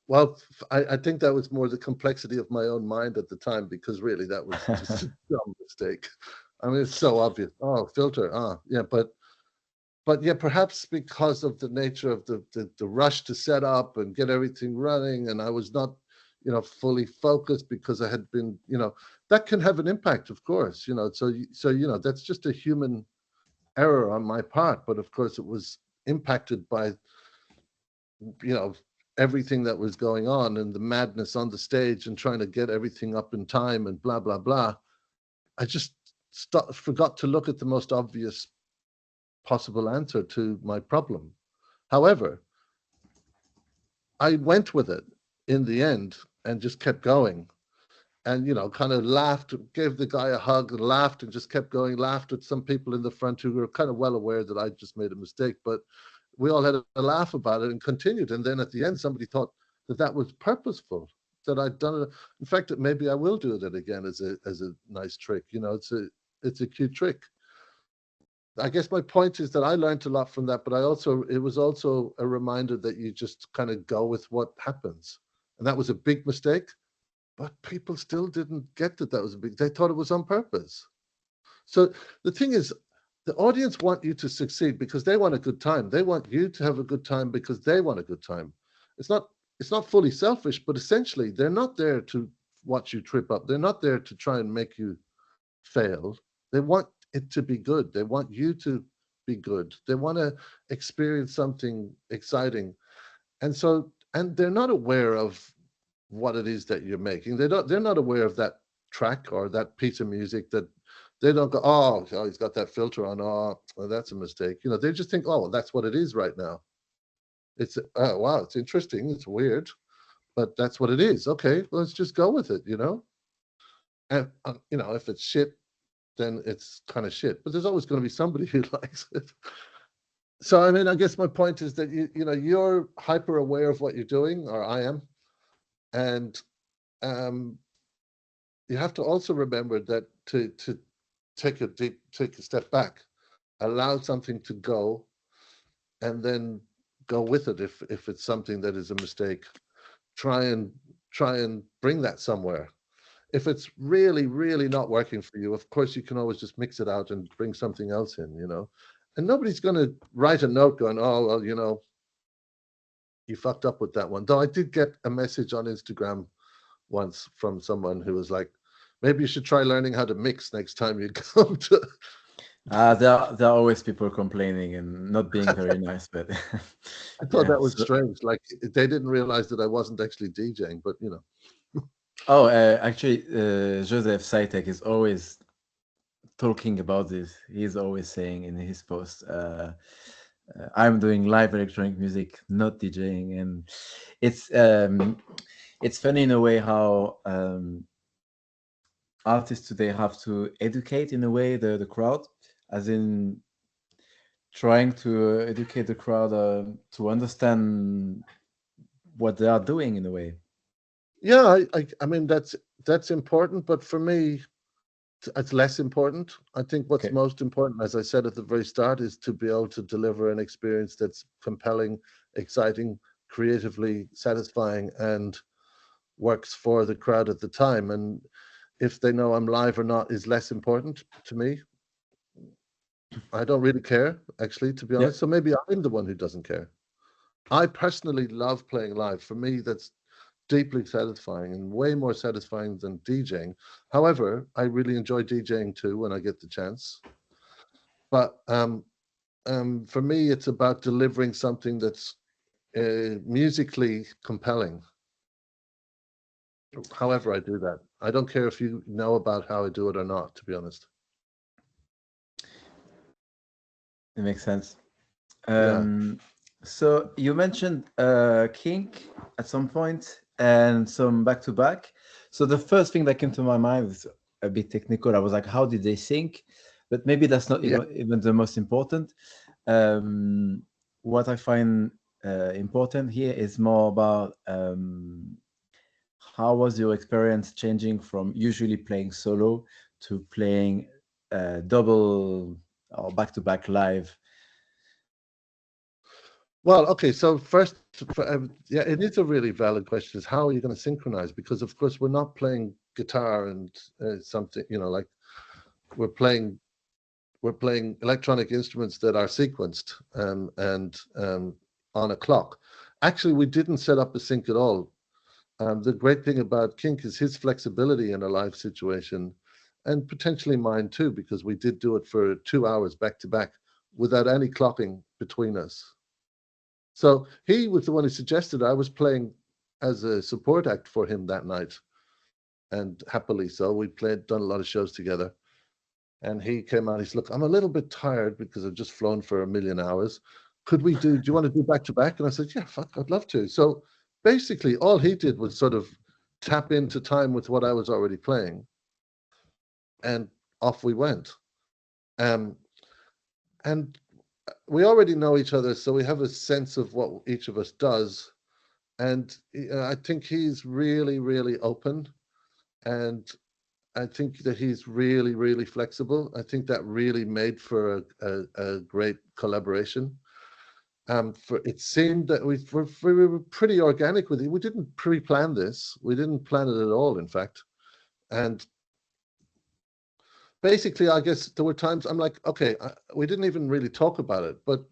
well, I think that was more the complexity of my own mind at the time, because really that was just a dumb mistake. I mean, it's so obvious. Oh, filter. Yeah, but yeah, perhaps because of the nature of the rush to set up and get everything running, and I was not, fully focused because I had been, that can have an impact, of course. So that's just a human error on my part. But of course, it was impacted by, you know, everything that was going on and the madness on the stage and trying to get everything up in time and blah blah blah. I just forgot to look at the most obvious possible answer to my problem. However, I went with it in the end and just kept going, and kind of laughed, gave the guy a hug and laughed, and just kept going, laughed at some people in the front who were kind of well aware that I just made a mistake, but we all had a laugh about it and continued. And then at the end, somebody thought that that was purposeful, that I'd done it. In fact, that maybe I will do it again as a nice trick. It's a cute trick. I guess my point is that I learned a lot from that, but it was also a reminder that you just kind of go with what happens. And that was a big mistake, but people still didn't get that was a big, they thought it was on purpose. So the thing is, the audience want you to succeed because they want a good time. They want you to have a good time because they want a good time. It's not fully selfish, but essentially they're not there to watch you trip up. They're not there to try and make you fail. They want it to be good. They want you to be good. They want to experience something exciting. And they're not aware of what it is that you're making. They're not aware of that track or that piece of music, that they don't go, oh, he's got that filter on. Oh, well, that's a mistake. They just think, oh, well, that's what it is right now. It's, oh, wow, it's interesting. It's weird, but that's what it is. Okay, well, let's just go with it, And, if it's shit, then it's kind of shit. But there's always going to be somebody who likes it. So, I mean, I guess my point is that, you're hyper aware of what you're doing, or I am. And you have to also remember that to take a step back, allow something to go, and then go with it if it's something that is a mistake. Try and bring that somewhere. If it's really, really not working for you, of course you can always just mix it out and bring something else in, And nobody's going to write a note going, oh, well, you fucked up with that one. Though I did get a message on Instagram once from someone who was like, maybe you should try learning how to mix next time you come to. There are always people complaining and not being very nice, but I thought yeah. that was So, strange. Like they didn't realize that I wasn't actually DJing, but oh, actually, Joseph Saitek is always talking about this. He's always saying in his post, I'm doing live electronic music, not DJing, and it's um, it's funny in a way how artists today have to educate in a way the crowd, as in trying to educate the crowd to understand what they are doing in a way. Yeah, I mean that's important, but for me, it's less important. I think what's Okay. most important, as I said at the very start, is to be able to deliver an experience that's compelling, exciting, creatively satisfying, and works for the crowd at the time. And if they know I'm live or not is less important to me. I don't really care, actually, to be Yeah. honest. So maybe I'm the one who doesn't care. I personally love playing live. For me, that's deeply satisfying and way more satisfying than DJing. However, I really enjoy DJing too when I get the chance. But for me, it's about delivering something that's musically compelling. However, I do that. I don't care if you know about how I do it or not, to be honest. It makes sense. Yeah. Um, so you mentioned kink at some point and some back to back. So the first thing that came to my mind is a bit technical. I was like, how did they sync? But maybe that's not Yeah. even the most important. Um, what I find important here is more about how was your experience changing from usually playing solo to playing double or back to back live? Well, okay. So first, yeah, it is a really valid question. Is how are you going to synchronize? Because of course we're not playing guitar and something, like we're playing we're playing electronic instruments that are sequenced and on a clock. Actually, we didn't set up a sync at all. The great thing about Kink is his flexibility in a live situation, and potentially mine too, because we did do it for 2 hours back to back without any clocking between us. So he was the one who suggested I was playing as a support act for him that night, and happily so. We done a lot of shows together. And he came out, he's, look, I'm a little bit tired because I've just flown for 1,000,000 hours. Do you want to do back to back? And I said, yeah, fuck, I'd love to. So basically, all he did was sort of tap into time with what I was already playing, and off we went. Um, and we already know each other, so we have a sense of what each of us does. And I think he's really, really open. And I think that he's really, really flexible. I think that really made for a great collaboration. For it seemed that we were pretty organic with it. We didn't pre-plan this. We didn't plan it at all, in fact. And basically, I guess there were times I'm like, okay, we didn't even really talk about it, but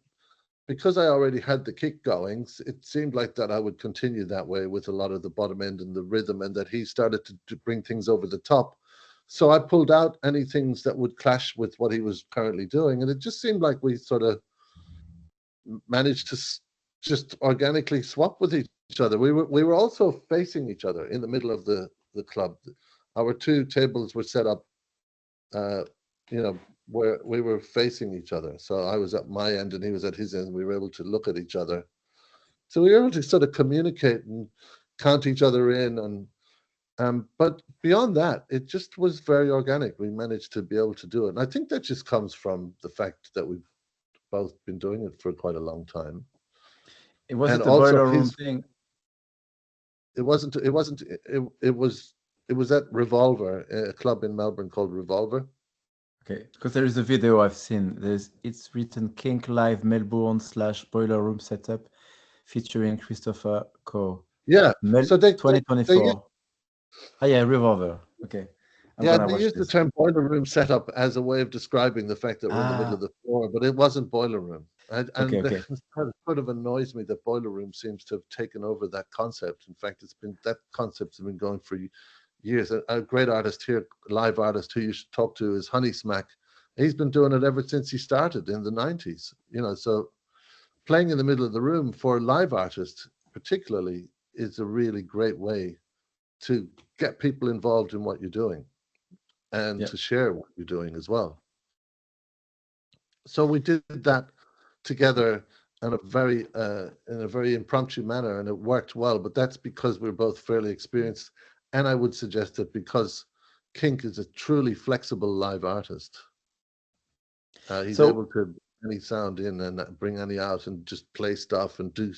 because I already had the kick going, it seemed like that I would continue that way with a lot of the bottom end and the rhythm, and that he started to bring things over the top. So I pulled out any things that would clash with what he was currently doing, and it just seemed like we sort of managed to just organically swap with each other. We were also facing each other in the middle of the club. Our two tables were set up, uh, you know, where we were facing each other. So I was at my end and he was at his end. We were able to look at each other. So we were able to sort of communicate and count each other in. And but beyond that, it just was very organic. We managed to be able to do it. And I think that just comes from the fact that we've both been doing it for quite a long time. Was And it a also boiler room his thing? it was at Revolver, a club in Melbourne called Revolver. Okay, because there is a video I've seen. It's written Kink Live Melbourne slash boiler room setup featuring Christopher Co. Yeah. Mel So they 2024. Ah yeah, Revolver. Okay, I'm yeah, gonna they watch used the this. term boiler room setup as a way of describing the fact that we're in the middle of Ah, the floor, but it wasn't boiler room. okay, And okay. it sort of annoys me that boiler room seems to have taken over that concept. In fact, that concept's been going for years. A great artist here, live artist who you should talk to is Honey Smack. He's been doing it ever since he started in the 90s. So playing in the middle of the room for live artists, particularly, is a really great way to get people involved in what you're doing and Yeah, to share what you're doing as well. So we did that together in a very impromptu manner, and it worked well. But that's because we're both fairly experienced, and I would suggest that because Kink is a truly flexible live artist, he's able So, to bring any sound in and bring any out and just play stuff and do,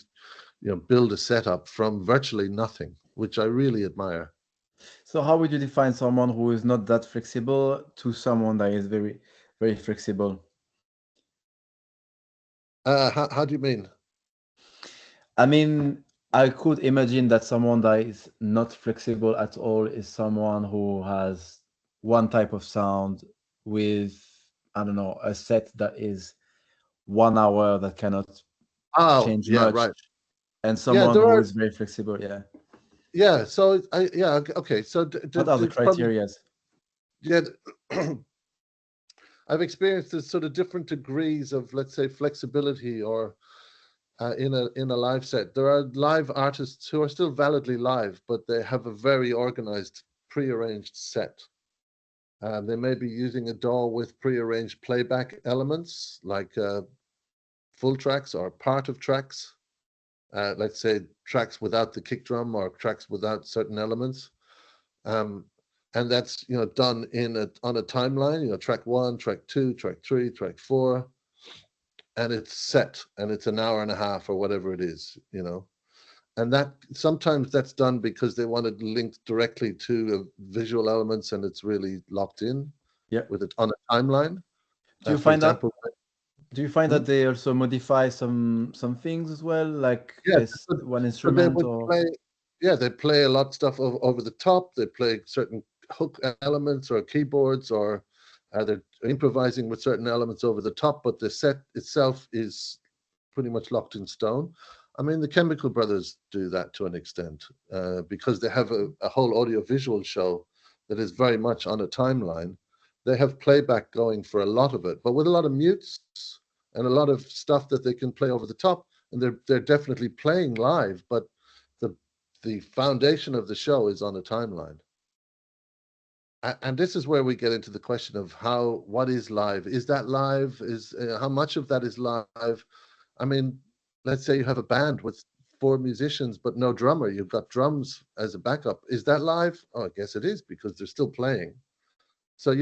build a setup from virtually nothing, which I really admire. so how would you define someone who is not that flexible to someone that is very, very flexible? How do you mean? I mean, I could imagine that someone that is not flexible at all is someone who has one type of sound with, I don't know, a set that is 1 hour that cannot Oh, change yeah, much, right. and Yeah, someone there who are. is very flexible. Yeah. Yeah, so yeah, okay. So What are the there's probably, criterias? yeah. I've experienced this sort of different degrees of, let's say, flexibility or in a live set. There are live artists who are still validly live, but they have a very organized, prearranged set. They may be using a DAW with prearranged playback elements like full tracks or part of tracks. Let's say tracks without the kick drum or tracks without certain elements. Um, and that's done on a timeline. Track one, track two, track three, track four, and it's set, and it's an hour and a half or whatever it is. And that sometimes that's done because they want it linked directly to visual elements, and it's really locked in Yeah. with it on a timeline. Do you For find that example, do you find hmm? that they also modify some things as well, like Yeah, this one so they instrument would or play. Yeah, they play a lot of stuff over the top. They play certain hook elements or keyboards, or they're improvising with certain elements over the top. But the set itself is pretty much locked in stone. I mean, the Chemical Brothers do that to an extent because they have a whole audio-visual show that is very much on a timeline. They have playback going for a lot of it, but with a lot of mutes and a lot of stuff that they can play over the top, and they're definitely playing live, but the the foundation of the show is on a timeline. And this is where we get into the question of what is live? Is that live? Is how much of that is live? I mean, let's say you have a band with four musicians but no drummer. You've got drums as a backup. Is that live? Oh, I guess it is because they're still playing. So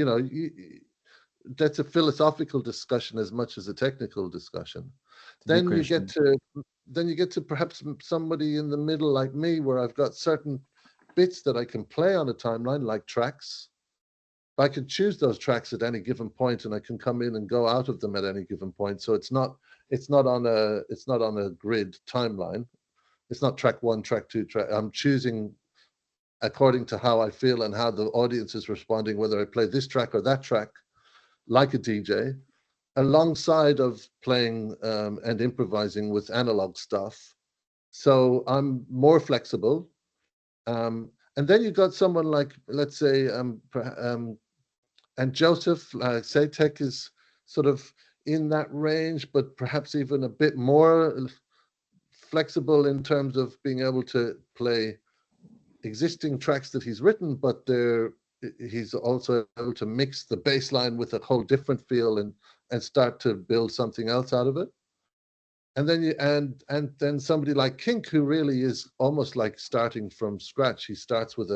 that's a philosophical discussion as much as a technical discussion. it's a big Then you get question? to then you get to perhaps somebody in the middle like me, where I've got certain bits that I can play on a timeline, like tracks. I can choose those tracks at any given point, and I can come in and go out of them at any given point. So it's not on a grid timeline. It's not track one, track two, track. I'm choosing according to how I feel and how the audience is responding, whether I play this track or that track, like a DJ, alongside of playing and improvising with analog stuff. So I'm more flexible. And then you got someone like, let's say, and Joseph Satek is sort of in that range, but perhaps even a bit more flexible in terms of being able to play existing tracks that he's written, but he's also able to mix the bass line with a whole different feel and start to build something else out of it. And then then somebody like Kink, who really is almost like starting from scratch. He starts with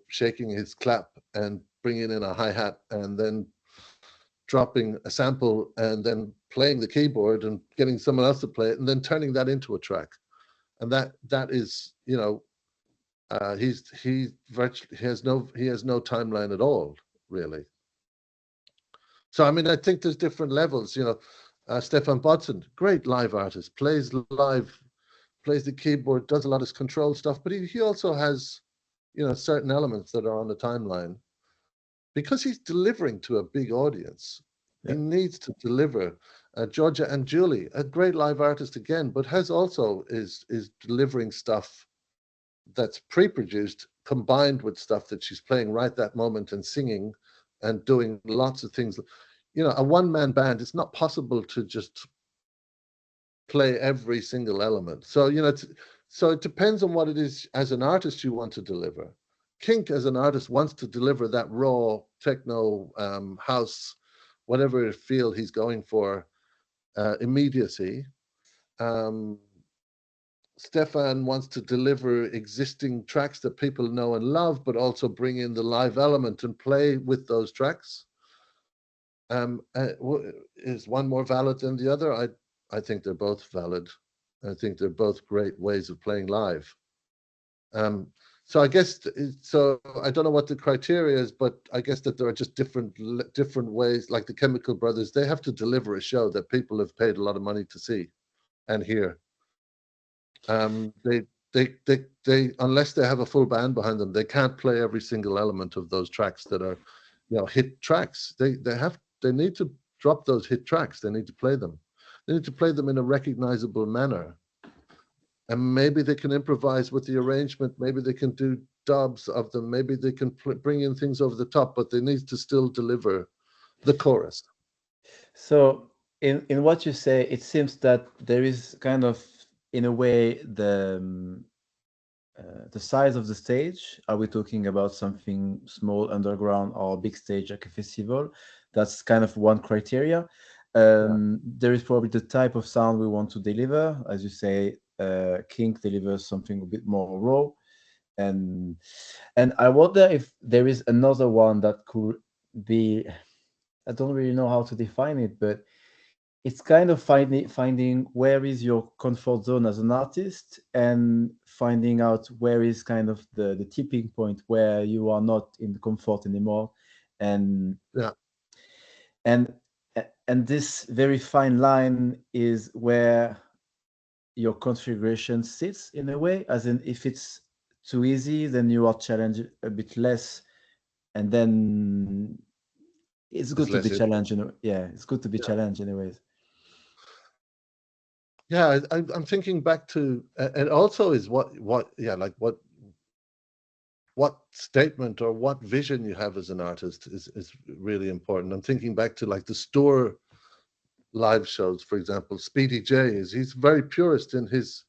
shaking his clap and bringing in a hi-hat and then dropping a sample and then playing the keyboard and getting someone else to play it and then turning that into a track. And that is, he virtually he has no timeline at all, really. So I mean, I think there's different levels. Stefan Bodson, great live artist, plays live, plays the keyboard, does a lot of control stuff, but he also has certain elements that are on the timeline because he's delivering to a big audience. He Yeah. needs to deliver. Georgia and Julie, a great live artist again, but has also is delivering stuff that's pre-produced combined with stuff that she's playing right that moment and singing and doing lots of things. A one-man band, it's not possible to just play every single element. So it depends on what it is as an artist you want to deliver. Kink as an artist wants to deliver that raw techno house, whatever field he's going for, immediacy. Um, Stefan wants to deliver existing tracks that people know and love, but also bring in the live element and play with those tracks. Is one more valid than the other? I think they're both valid. I think they're both great ways of playing live. Um, so I guess so. I don't know what the criteria is, but I guess that there are just different ways. Like the Chemical Brothers, they have to deliver a show that people have paid a lot of money to see and hear. They unless they have a full band behind them, they can't play every single element of those tracks that are, hit tracks. They need to drop those hit tracks. They need to play them. They need to play them in a recognizable manner. And maybe they can improvise with the arrangement. Maybe they can do dubs of them. Maybe they can bring in things over the top, but they need to still deliver the chorus. So in what you say, it seems that there is kind of, in a way, the size of the stage. Are we talking about something small underground or big stage like a festival? That's kind of one criteria. Yeah, There is probably the type of sound we want to deliver. As you say, Kink delivers something a bit more raw, and I wonder if there is another one that could be. I don't really know how to define it, but it's kind of finding where is your comfort zone as an artist, and finding out where is kind of the tipping point where you are not in comfort anymore, and yeah, and and this very fine line is where your configuration sits, in a way, as in, if it's too easy, then you are challenged a bit less, and then it's there's good to be less interest. challenged, yeah, it's good to be Yeah, challenged anyways. yeah. I'm thinking back to, and also is yeah, like what statement or what vision you have as an artist is really important. I'm thinking back to like the store live shows, for example. Speedy J he's very purist in his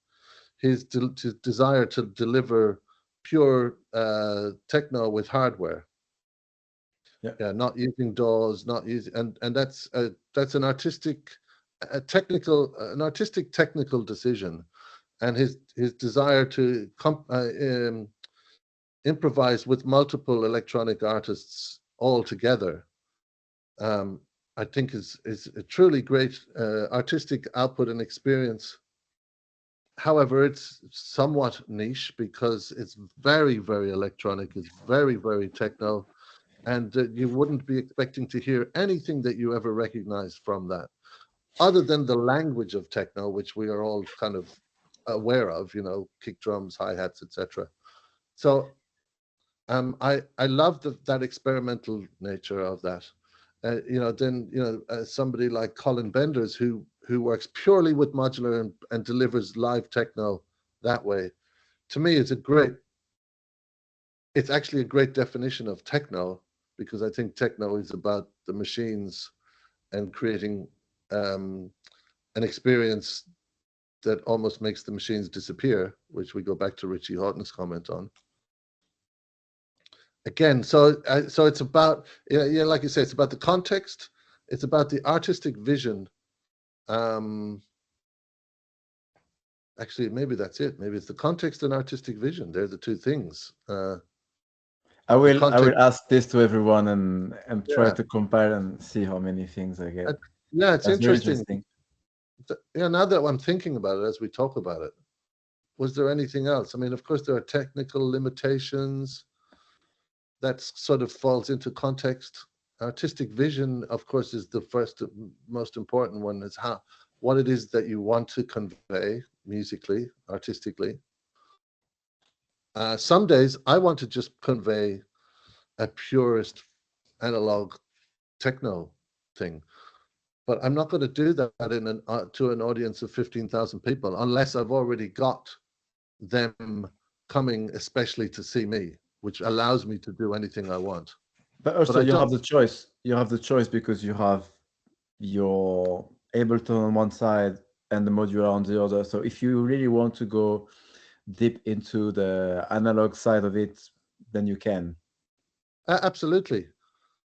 desire to deliver pure techno with hardware. Yeah. Yeah, not using DAWs, not using, and that's an artistic, an artistic technical decision, and his desire to improvise with multiple electronic artists all together. Um, I think is a truly great artistic output and experience. However, it's somewhat niche because it's very, very electronic. It's very, very techno, and you wouldn't be expecting to hear anything that you ever recognize from that, other than the language of techno, which we are all kind of aware of. Kick drums, hi hats, etc. So I love that experimental nature of that. Then somebody like Colin Benders, who works purely with modular and delivers live techno that way. To me, it's actually a great definition of techno, because I think techno is about the machines and creating an experience that almost makes the machines disappear, which we go back to Richie Houghton's comment on. Again, so it's about, like you say, it's about the context, it's about the artistic vision. Um, Actually, maybe that's it. Maybe it's the context and artistic vision. They're the two things. The I context, will ask this to everyone, and try yeah, to compare and see how many things I get. Uh, yeah, it's That's very interesting. interesting. Yeah, now that I'm thinking about it as we talk about it, was there anything else? I mean, of course, there are technical limitations. That sort of falls into context. Artistic vision, of course, is the first most important one. Is what it is that you want to convey musically, artistically. Some days I want to just convey a purist analog techno thing, but I'm not going to do that to an audience of 15,000 people unless I've already got them coming especially to see me, which allows me to do anything I want. But But also, I you have don't. the choice. You have the choice because you have your Ableton on one side and the modular on the other. So if you really want to go deep into the analog side of it, then you can. Absolutely.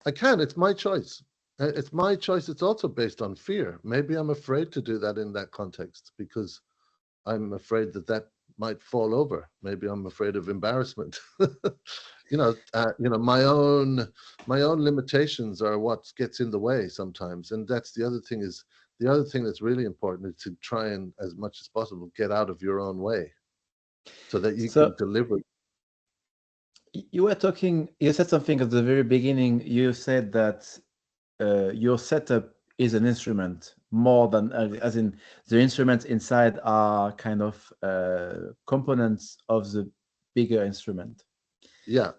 I can. It's my choice. it's my choice. It's also based on fear. Maybe I'm afraid to do that in that context because I'm afraid that that might fall over. Maybe I'm afraid of embarrassment. My own limitations are what gets in the way sometimes, and that's the other thing. Is the other thing that's really important is to try and, as much as possible, get out of your own way so that you So can deliver. you were talking, you said something at the very beginning. You said that your setup is an instrument more than, as in the instruments inside are kind of components of the bigger instrument. Yeah.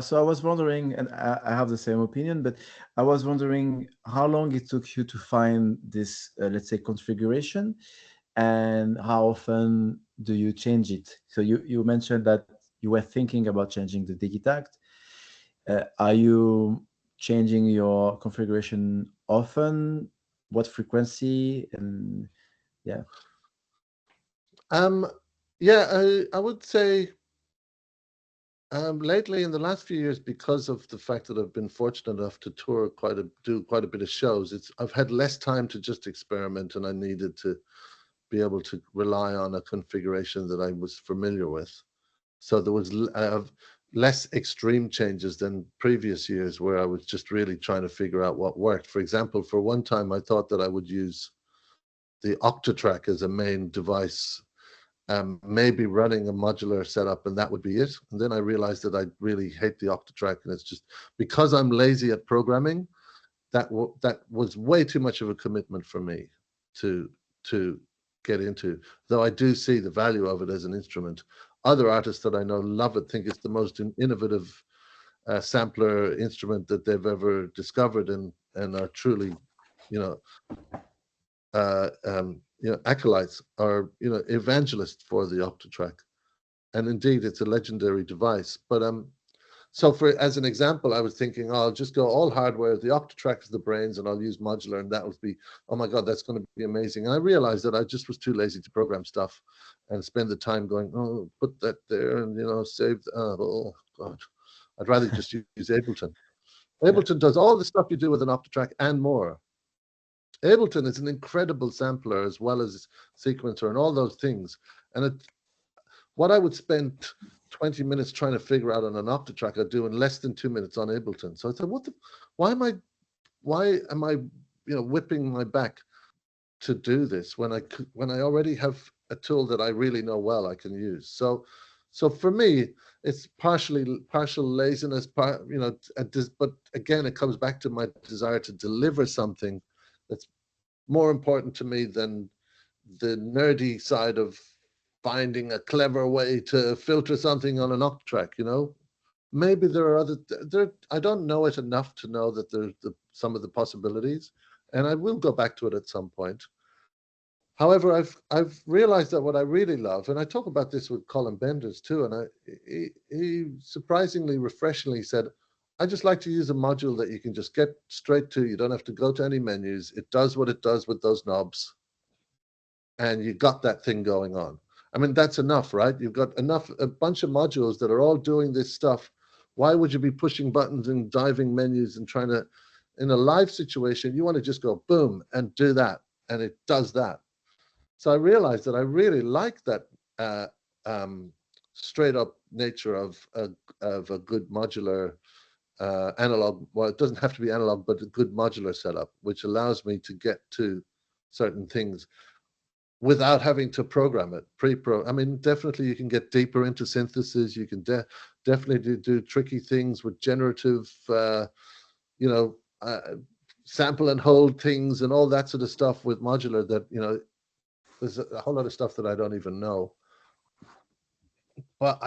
So I was wondering, and I have the same opinion, but I was wondering how long it took you to find this, let's say, configuration, and how often do you change it? So you mentioned that you were thinking about changing the Digitact. Are you changing your configuration often? What frequency? And yeah. Um, yeah, I would say lately in the last few years, because of the fact that I've been fortunate enough to tour do quite a bit of shows, I've had less time to just experiment, and I needed to be able to rely on a configuration that I was familiar with. So there was less extreme changes than previous years where I was just really trying to figure out what worked. For example, for one time I thought that I would use the Octatrack as a main device, maybe running a modular setup, and that would be it. And then I realized that I really hate the Octatrack, and it's just because I'm lazy at programming. That was way too much of a commitment for me to to get into. Though I do see the value of it as an instrument. Other artists that I know love it, think it's the most innovative sampler instrument that they've ever discovered, and are truly, you know, acolytes, or evangelists for the Octatrack. And indeed, it's a legendary device. But so for as an example, I was thinking, oh, I'll just go all hardware. The Octatrack is the brains, and I'll use modular, and that will be, oh my God, that's going to be amazing. And I realized that I just was too lazy to program stuff, and spend the time going, oh, put that there, and save. Oh God, I'd rather just use Ableton. Yeah. Ableton does all the stuff you do with an Octatrack and more. Ableton is an incredible sampler as well as sequencer and all those things. And what I would spend 20 minutes trying to figure out on an Octatrack, I do in less than 2 minutes on Ableton. So I said, why am I, whipping my back to do this when I already have a tool that I really know well I can use. So for me, it's partial laziness, but again, it comes back to my desire to deliver something that's more important to me than the nerdy side of finding a clever way to filter something on an Octatrack. Maybe there are I don't know it enough to know that there's some of the possibilities, and I will go back to it at some point. However, I've realized that what I really love, and I talk about this with Colin Benders too, and he surprisingly, refreshingly said, I just like to use a module that you can just get straight to. You don't have to go to any menus. It does what it does with those knobs, and you got that thing going on. I mean, that's enough, right? You've got a bunch of modules that are all doing this stuff. Why would you be pushing buttons and diving menus and trying to, in a live situation, you want to just go boom and do that, and it does that. So I realized that I really like that uh, straight up nature of a good modular analog. Well, it doesn't have to be analog, but a good modular setup, which allows me to get to certain things without having to program it, I mean, definitely you can get deeper into synthesis. You can definitely do tricky things with generative, you know, sample and hold things and all that sort of stuff with modular that, there's a whole lot of stuff that I don't even know. But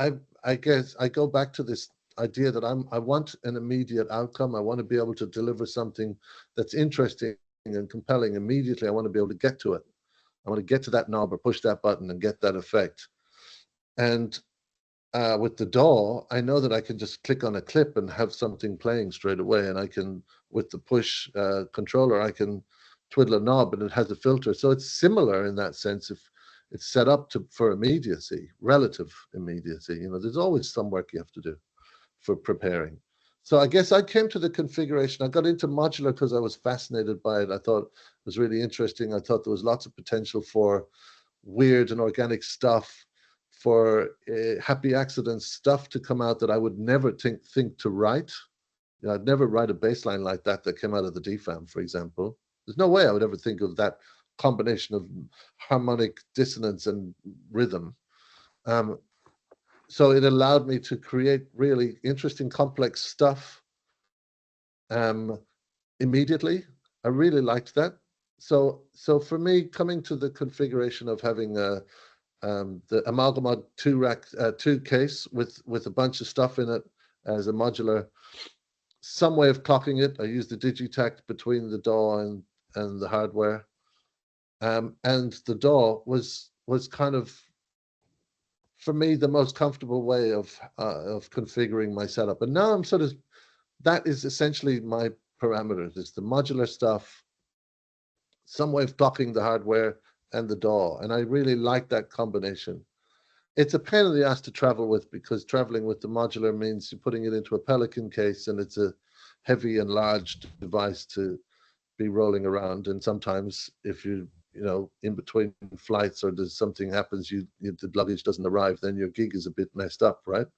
I guess I go back to this idea that I want an immediate outcome. I want to be able to deliver something that's interesting and compelling immediately. I want to be able to get to it. I want to get to that knob or push that button and get that effect. And with the DAW, I know that I can just click on a clip and have something playing straight away. And I can, with the push controller, I can twiddle a knob and it has a filter. So it's similar in that sense. If it's set up for immediacy, relative immediacy, there's always some work you have to do for preparing. So I guess I came to the configuration. I got into modular because I was fascinated by it. I thought it was really interesting. I thought there was lots of potential for weird and organic stuff, for happy accidents stuff to come out that I would never think to write. You know, I'd never write a bass line like that came out of the DFAM, for example. There's no way I would ever think of that combination of harmonic dissonance and rhythm. So it allowed me to create really interesting, complex stuff immediately. I really liked that. So for me, coming to the configuration of having the Amalgamod 2 case with a bunch of stuff in it as a modular, some way of clocking it. I used the Digitact between the DAW and the hardware, and the DAW was kind of, for me, the most comfortable way of configuring my setup. And now I'm sort of, that is essentially my parameters. It's the modular stuff, some way of clocking the hardware and the DAW, and I really like that combination. It's a pain in the ass to travel with, because traveling with the modular means you're putting it into a Pelican case, and it's a heavy and large device to be rolling around. And sometimes if you know, in between flights or there's something happens, the luggage doesn't arrive, then your gig is a bit messed up, right?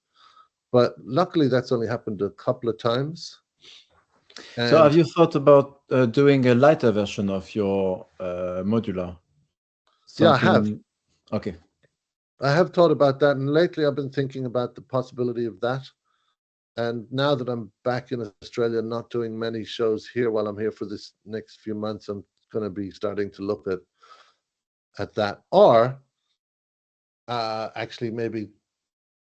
But luckily that's only happened a couple of times. So have And you thought about doing a lighter version of your modular? yeah, I have. Something. Okay. I have thought about that, and lately I've been thinking about the possibility of that. And now that I'm back in Australia, not doing many shows here while I'm here for this next few months, I'm going to be starting to look at that, or actually maybe,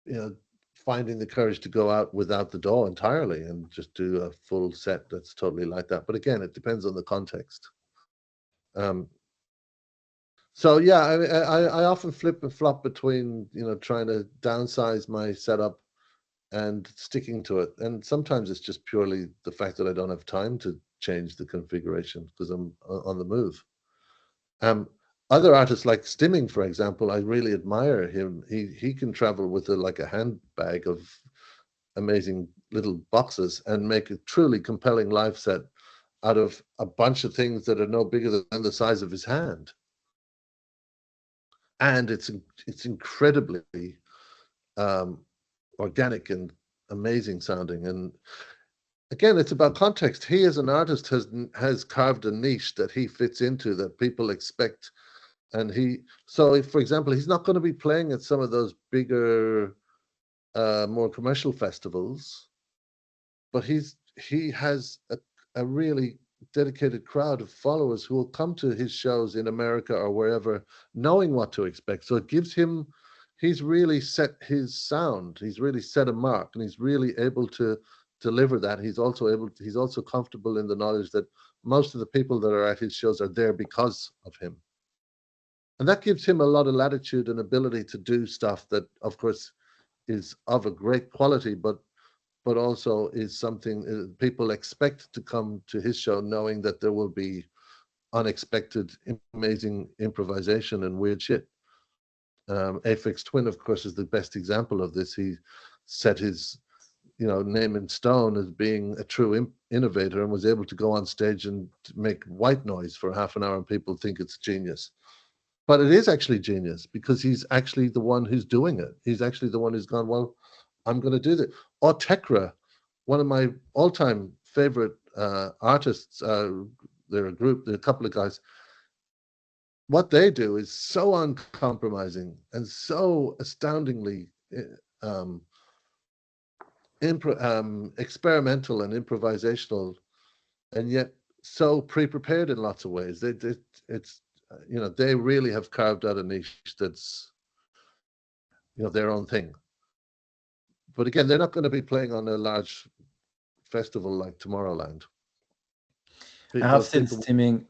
you know, finding the courage to go out without the DAW entirely and just do a full set that's totally like that. But again, it depends on the context. So yeah, I often flip and flop between, you know, trying to downsize my setup and sticking to it. And sometimes it's just purely the fact that I don't have time to change the configuration because I'm on the move. Other artists like Stimming, for example, I really admire him. He can travel with like a handbag of amazing little boxes and make a truly compelling live set out of a bunch of things that are no bigger than the size of his hand. And it's incredibly organic and amazing sounding. And again, it's about context. He, as an artist, has carved a niche that he fits into, that people expect. And so if, for example, he's not going to be playing at some of those bigger, more commercial festivals, but he has a really dedicated crowd of followers who will come to his shows in America or wherever, knowing what to expect. So it gives him, he's really set his sound. He's really set a mark, and he's really able to deliver that. He's also comfortable in the knowledge that most of the people that are at his shows are there because of him. And that gives him a lot of latitude and ability to do stuff that, of course, is of a great quality, but also is something people expect to come to his show, knowing that there will be unexpected, amazing improvisation and weird shit. Aphex Twin, of course, is the best example of this. He set his, you know, name in stone as being a true innovator, and was able to go on stage and make white noise for half an hour, and people think it's genius. But it is actually genius because he's actually the one who's doing it. He's actually the one who's gone, well, I'm going to do that. Or THRiPPS, one of my all-time favorite artists. They're a couple of guys. What they do is so uncompromising and so astoundingly experimental and improvisational, and yet so pre-prepared in lots of ways. It's, you know, they really have carved out a niche that's, you know, their own thing. But again, they're not going to be playing on a large festival like Tomorrowland. I have seen Stimming.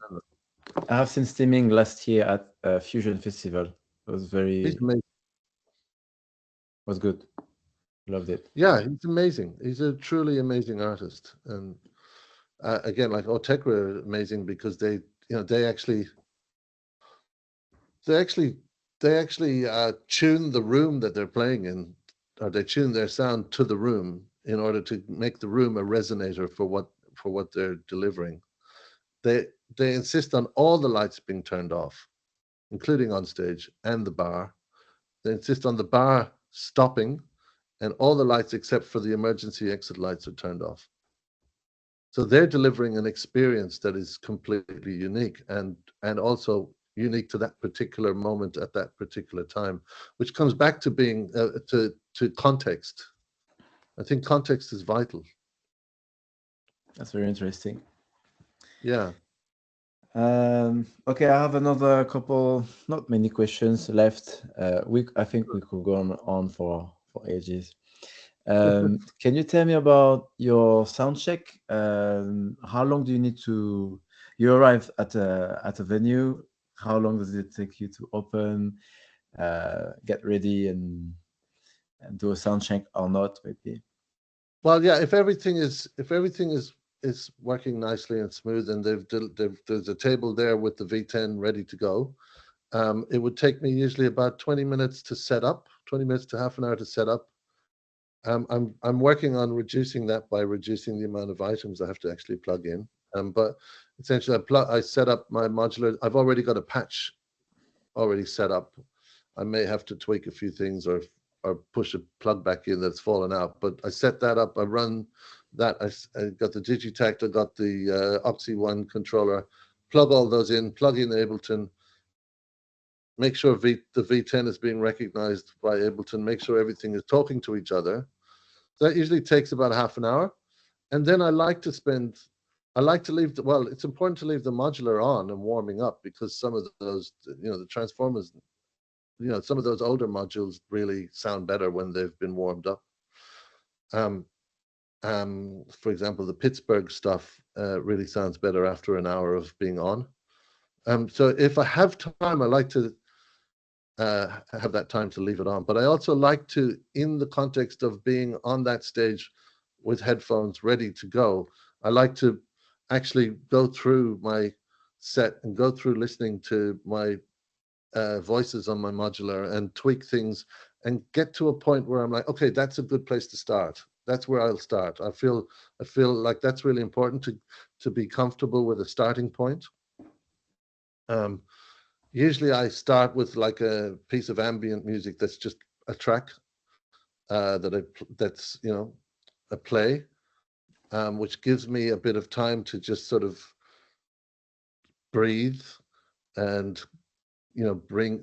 I have seen Stimming last year at Fusion Festival. It was was good. Loved it. Yeah, he's amazing. He's a truly amazing artist. And again, like THRiPPS are amazing because they, you know, they actually tune the room that they're playing in, or they tune their sound to the room in order to make the room a resonator for what they're delivering. They insist on all the lights being turned off, including on stage and the bar. They insist on the bar stopping, and all the lights except for the emergency exit lights are turned off. So they're delivering an experience that is completely unique and also unique to that particular moment at that particular time, which comes back to being to context. I think context is vital. That's very interesting. Yeah. Okay, I have another couple, not many questions left. I think we could go on for ages. Can you tell me about your sound check? How long do you need to? You arrive at a venue. How long does it take you to open, get ready, and do a sound check or not? Maybe. Well, yeah. If everything is working nicely and smooth, and there's a table there with the V10 ready to go, it would take me usually about 20 minutes to set up, 20 minutes to half an hour to set up. I'm working on reducing that by reducing the amount of items I have to actually plug in. But essentially, I set up my modular. I've already got a patch already set up. I may have to tweak a few things or push a plug back in that's fallen out. But I set that up. I run that. I got the Digitakt. I got the Oxy One controller. Plug all those in. Plug in Ableton. Make sure the V10 is being recognized by Ableton. Make sure everything is talking to each other. That usually takes about half an hour. And then I like to leave it's important to leave the modular on and warming up, because some of those, the transformers, some of those older modules really sound better when they've been warmed up. For example, the Pittsburgh stuff really sounds better after an hour of being on. So if I have time, I like to have that time to leave it on. But I also like to, in the context of being on that stage with headphones ready to go, I like to actually go through my set and go through listening to my voices on my modular and tweak things and get to a point where I'm like, okay, that's a good place to start. That's where I'll start. I feel like that's really important to be comfortable with a starting point. Usually I start with like a piece of ambient music that's just a track that's a play, which gives me a bit of time to just sort of breathe and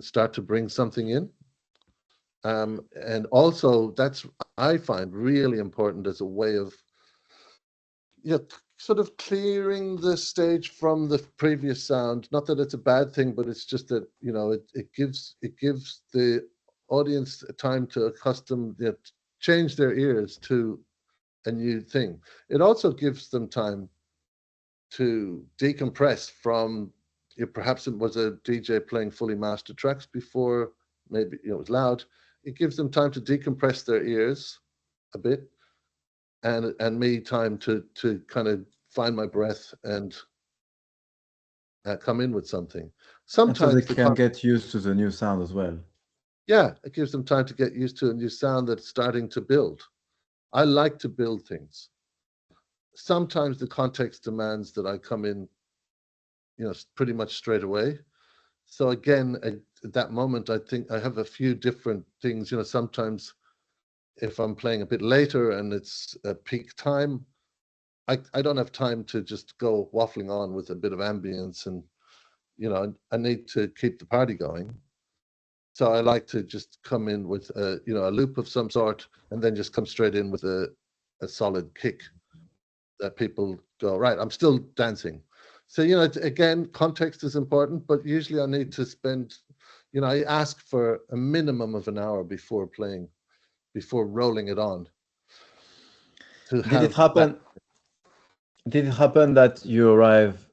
start to bring something in. And also that's, I find, really important as a way of sort of clearing the stage from the previous sound. Not that it's a bad thing, but it's just that it gives the audience time to change their ears to a new thing. It also gives them time to decompress from, perhaps it was a DJ playing fully mastered tracks before, maybe it was loud. It gives them time to decompress their ears a bit, and me time to kind of find my breath and come in with something. And so they Sometimes can get used to the new sound as well. yeah, it gives them time to get used to a new sound that's starting to build. I like to build things. Sometimes the context demands that I come in, pretty much straight away. So again, at that moment, I think I have a few different things. Sometimes if I'm playing a bit later and it's a peak time, I don't have time to just go waffling on with a bit of ambience, and I need to keep the party going. So I like to just come in with a loop of some sort, and then just come straight in with a solid kick that people go, right, I'm still dancing. So again, context is important, but usually I need to spend, I ask for a minimum of an hour before playing, before rolling it on, to Did it have that. happen? Did it happen that you arrived,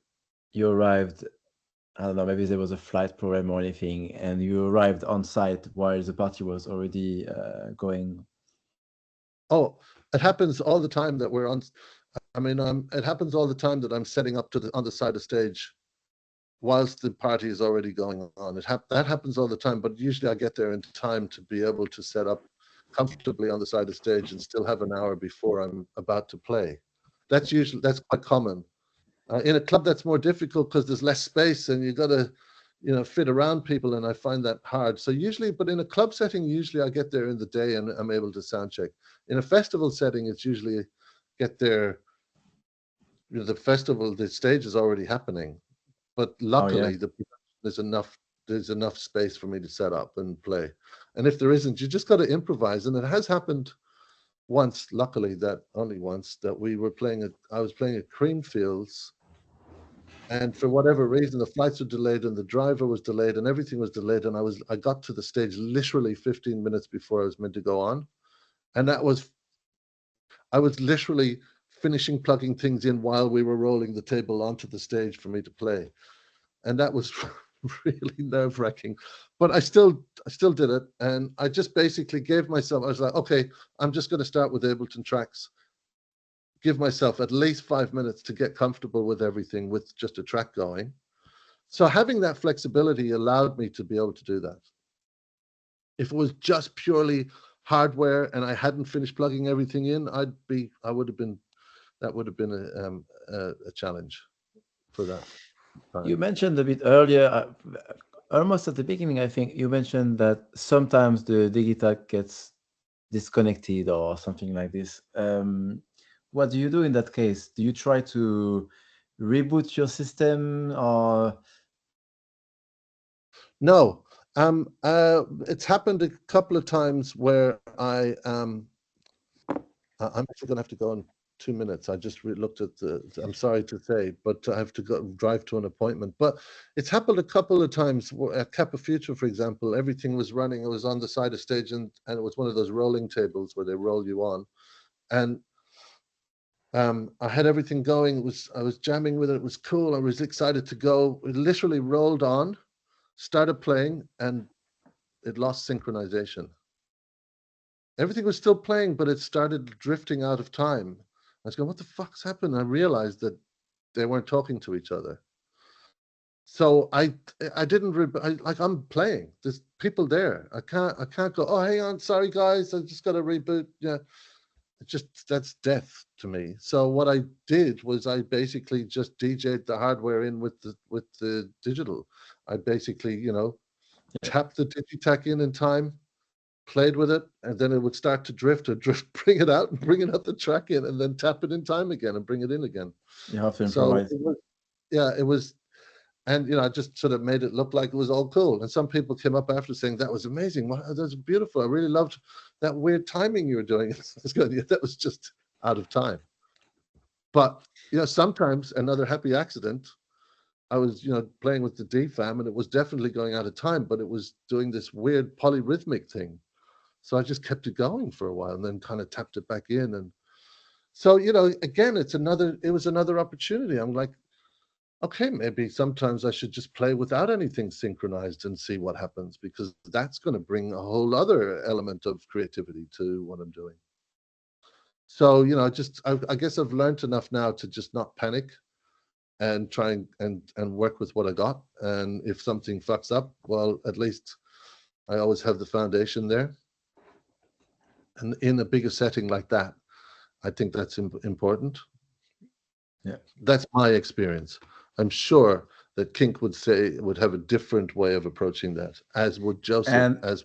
I don't know, maybe there was a flight problem or anything, and you arrived on site while the party was already going? Oh, it happens all the time that we're on. I mean, it happens all the time that I'm setting up on the side of stage whilst the party is already going on. That happens all the time, but usually I get there in time to be able to set up comfortably on the side of stage and still have an hour before I'm about to play. That's quite common. In a club, that's more difficult because there's less space and you got to, fit around people, and I find that hard. So usually, but in a club setting, usually I get there in the day and I'm able to sound check. In a festival setting, it's usually get there. The stage is already happening, but Oh yeah. luckily there's enough space for me to set up and play. And if there isn't, you just got to improvise. And it has happened once, luckily, that only once, that I was playing at Creamfields, and for whatever reason the flights were delayed and the driver was delayed and everything was delayed, and I got to the stage literally 15 minutes before I was meant to go on. And I was literally finishing plugging things in while we were rolling the table onto the stage for me to play. And that was really nerve-wracking. But I still did it. And I just basically gave myself, I was like, okay, I'm just going to start with Ableton tracks, give myself at least 5 minutes to get comfortable with everything with just a track going. So having that flexibility allowed me to be able to do that. If it was just purely hardware and I hadn't finished plugging everything in, that would have been a challenge for that You time. mentioned a bit earlier, almost at the beginning, I think you mentioned that sometimes the Digitag gets disconnected or something like this. What do you do in that case? Do you try to reboot your system or? No, it's happened a couple of times where I'm actually going to have to go in 2 minutes. I just looked at I'm sorry to say, but I have to drive to an appointment. But it's happened a couple of times at Kappa Future, for example. Everything was running. It was on the side of stage, and it was one of those rolling tables where they roll you on. And I had everything going. I was jamming with it. It was cool. I was excited to go. It literally rolled on, started playing, and it lost synchronization. Everything was still playing, but it started drifting out of time. I was going, what the fuck's happened? I realized that they weren't talking to each other. So I didn't like, I'm playing. There's people there. I can't go, oh, hang on, sorry guys, I just got to reboot. Yeah. That's death to me. So what I did was I basically just DJ'd the hardware in with the digital. I basically, tapped the Digitech in time, played with it, and then it would start to drift, bring it out and bring another track in, and then tap it in time again and bring it in again. You have to So improvise. it was, and I just sort of made it look like it was all cool. And some people came up after saying that was amazing. Wow, that's beautiful. I really loved that weird timing you were doing. It's good. Yeah, that was just out of time. But sometimes another happy accident. I was, playing with the DFAM, and it was definitely going out of time, but it was doing this weird polyrhythmic thing. So I just kept it going for a while and then kind of tapped it back in. And so, again, it was another opportunity. I'm like, okay, maybe sometimes I should just play without anything synchronized and see what happens, because that's going to bring a whole other element of creativity to what I'm doing. So, I guess I've learned enough now to just not panic and try and work with what I got. And if something fucks up, well, at least I always have the foundation there. And in a bigger setting like that, I think that's important. Yeah. That's my experience. I'm sure that Kink would have a different way of approaching that, as would Joseph, And as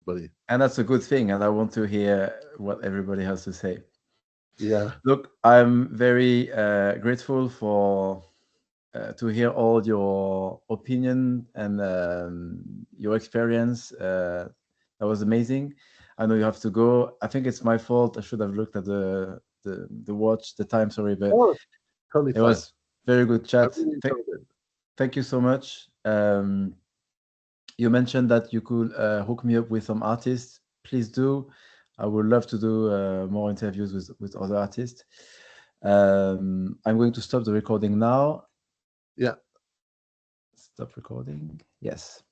buddy. and that's a good thing, and I want to hear what everybody has to say. Yeah. Look, I'm very grateful for to hear all your opinion and your experience. That was amazing. I know you have to go. I think it's my fault. I should have looked at the watch, the time. Sorry, but Oh, totally it fine. was very good I chat. really enjoyed it. Thank you so much. You mentioned that you could hook me up with some artists. Please do. I would love to do more interviews with other artists. I'm going to stop the recording now. Yeah. Stop recording. Yes.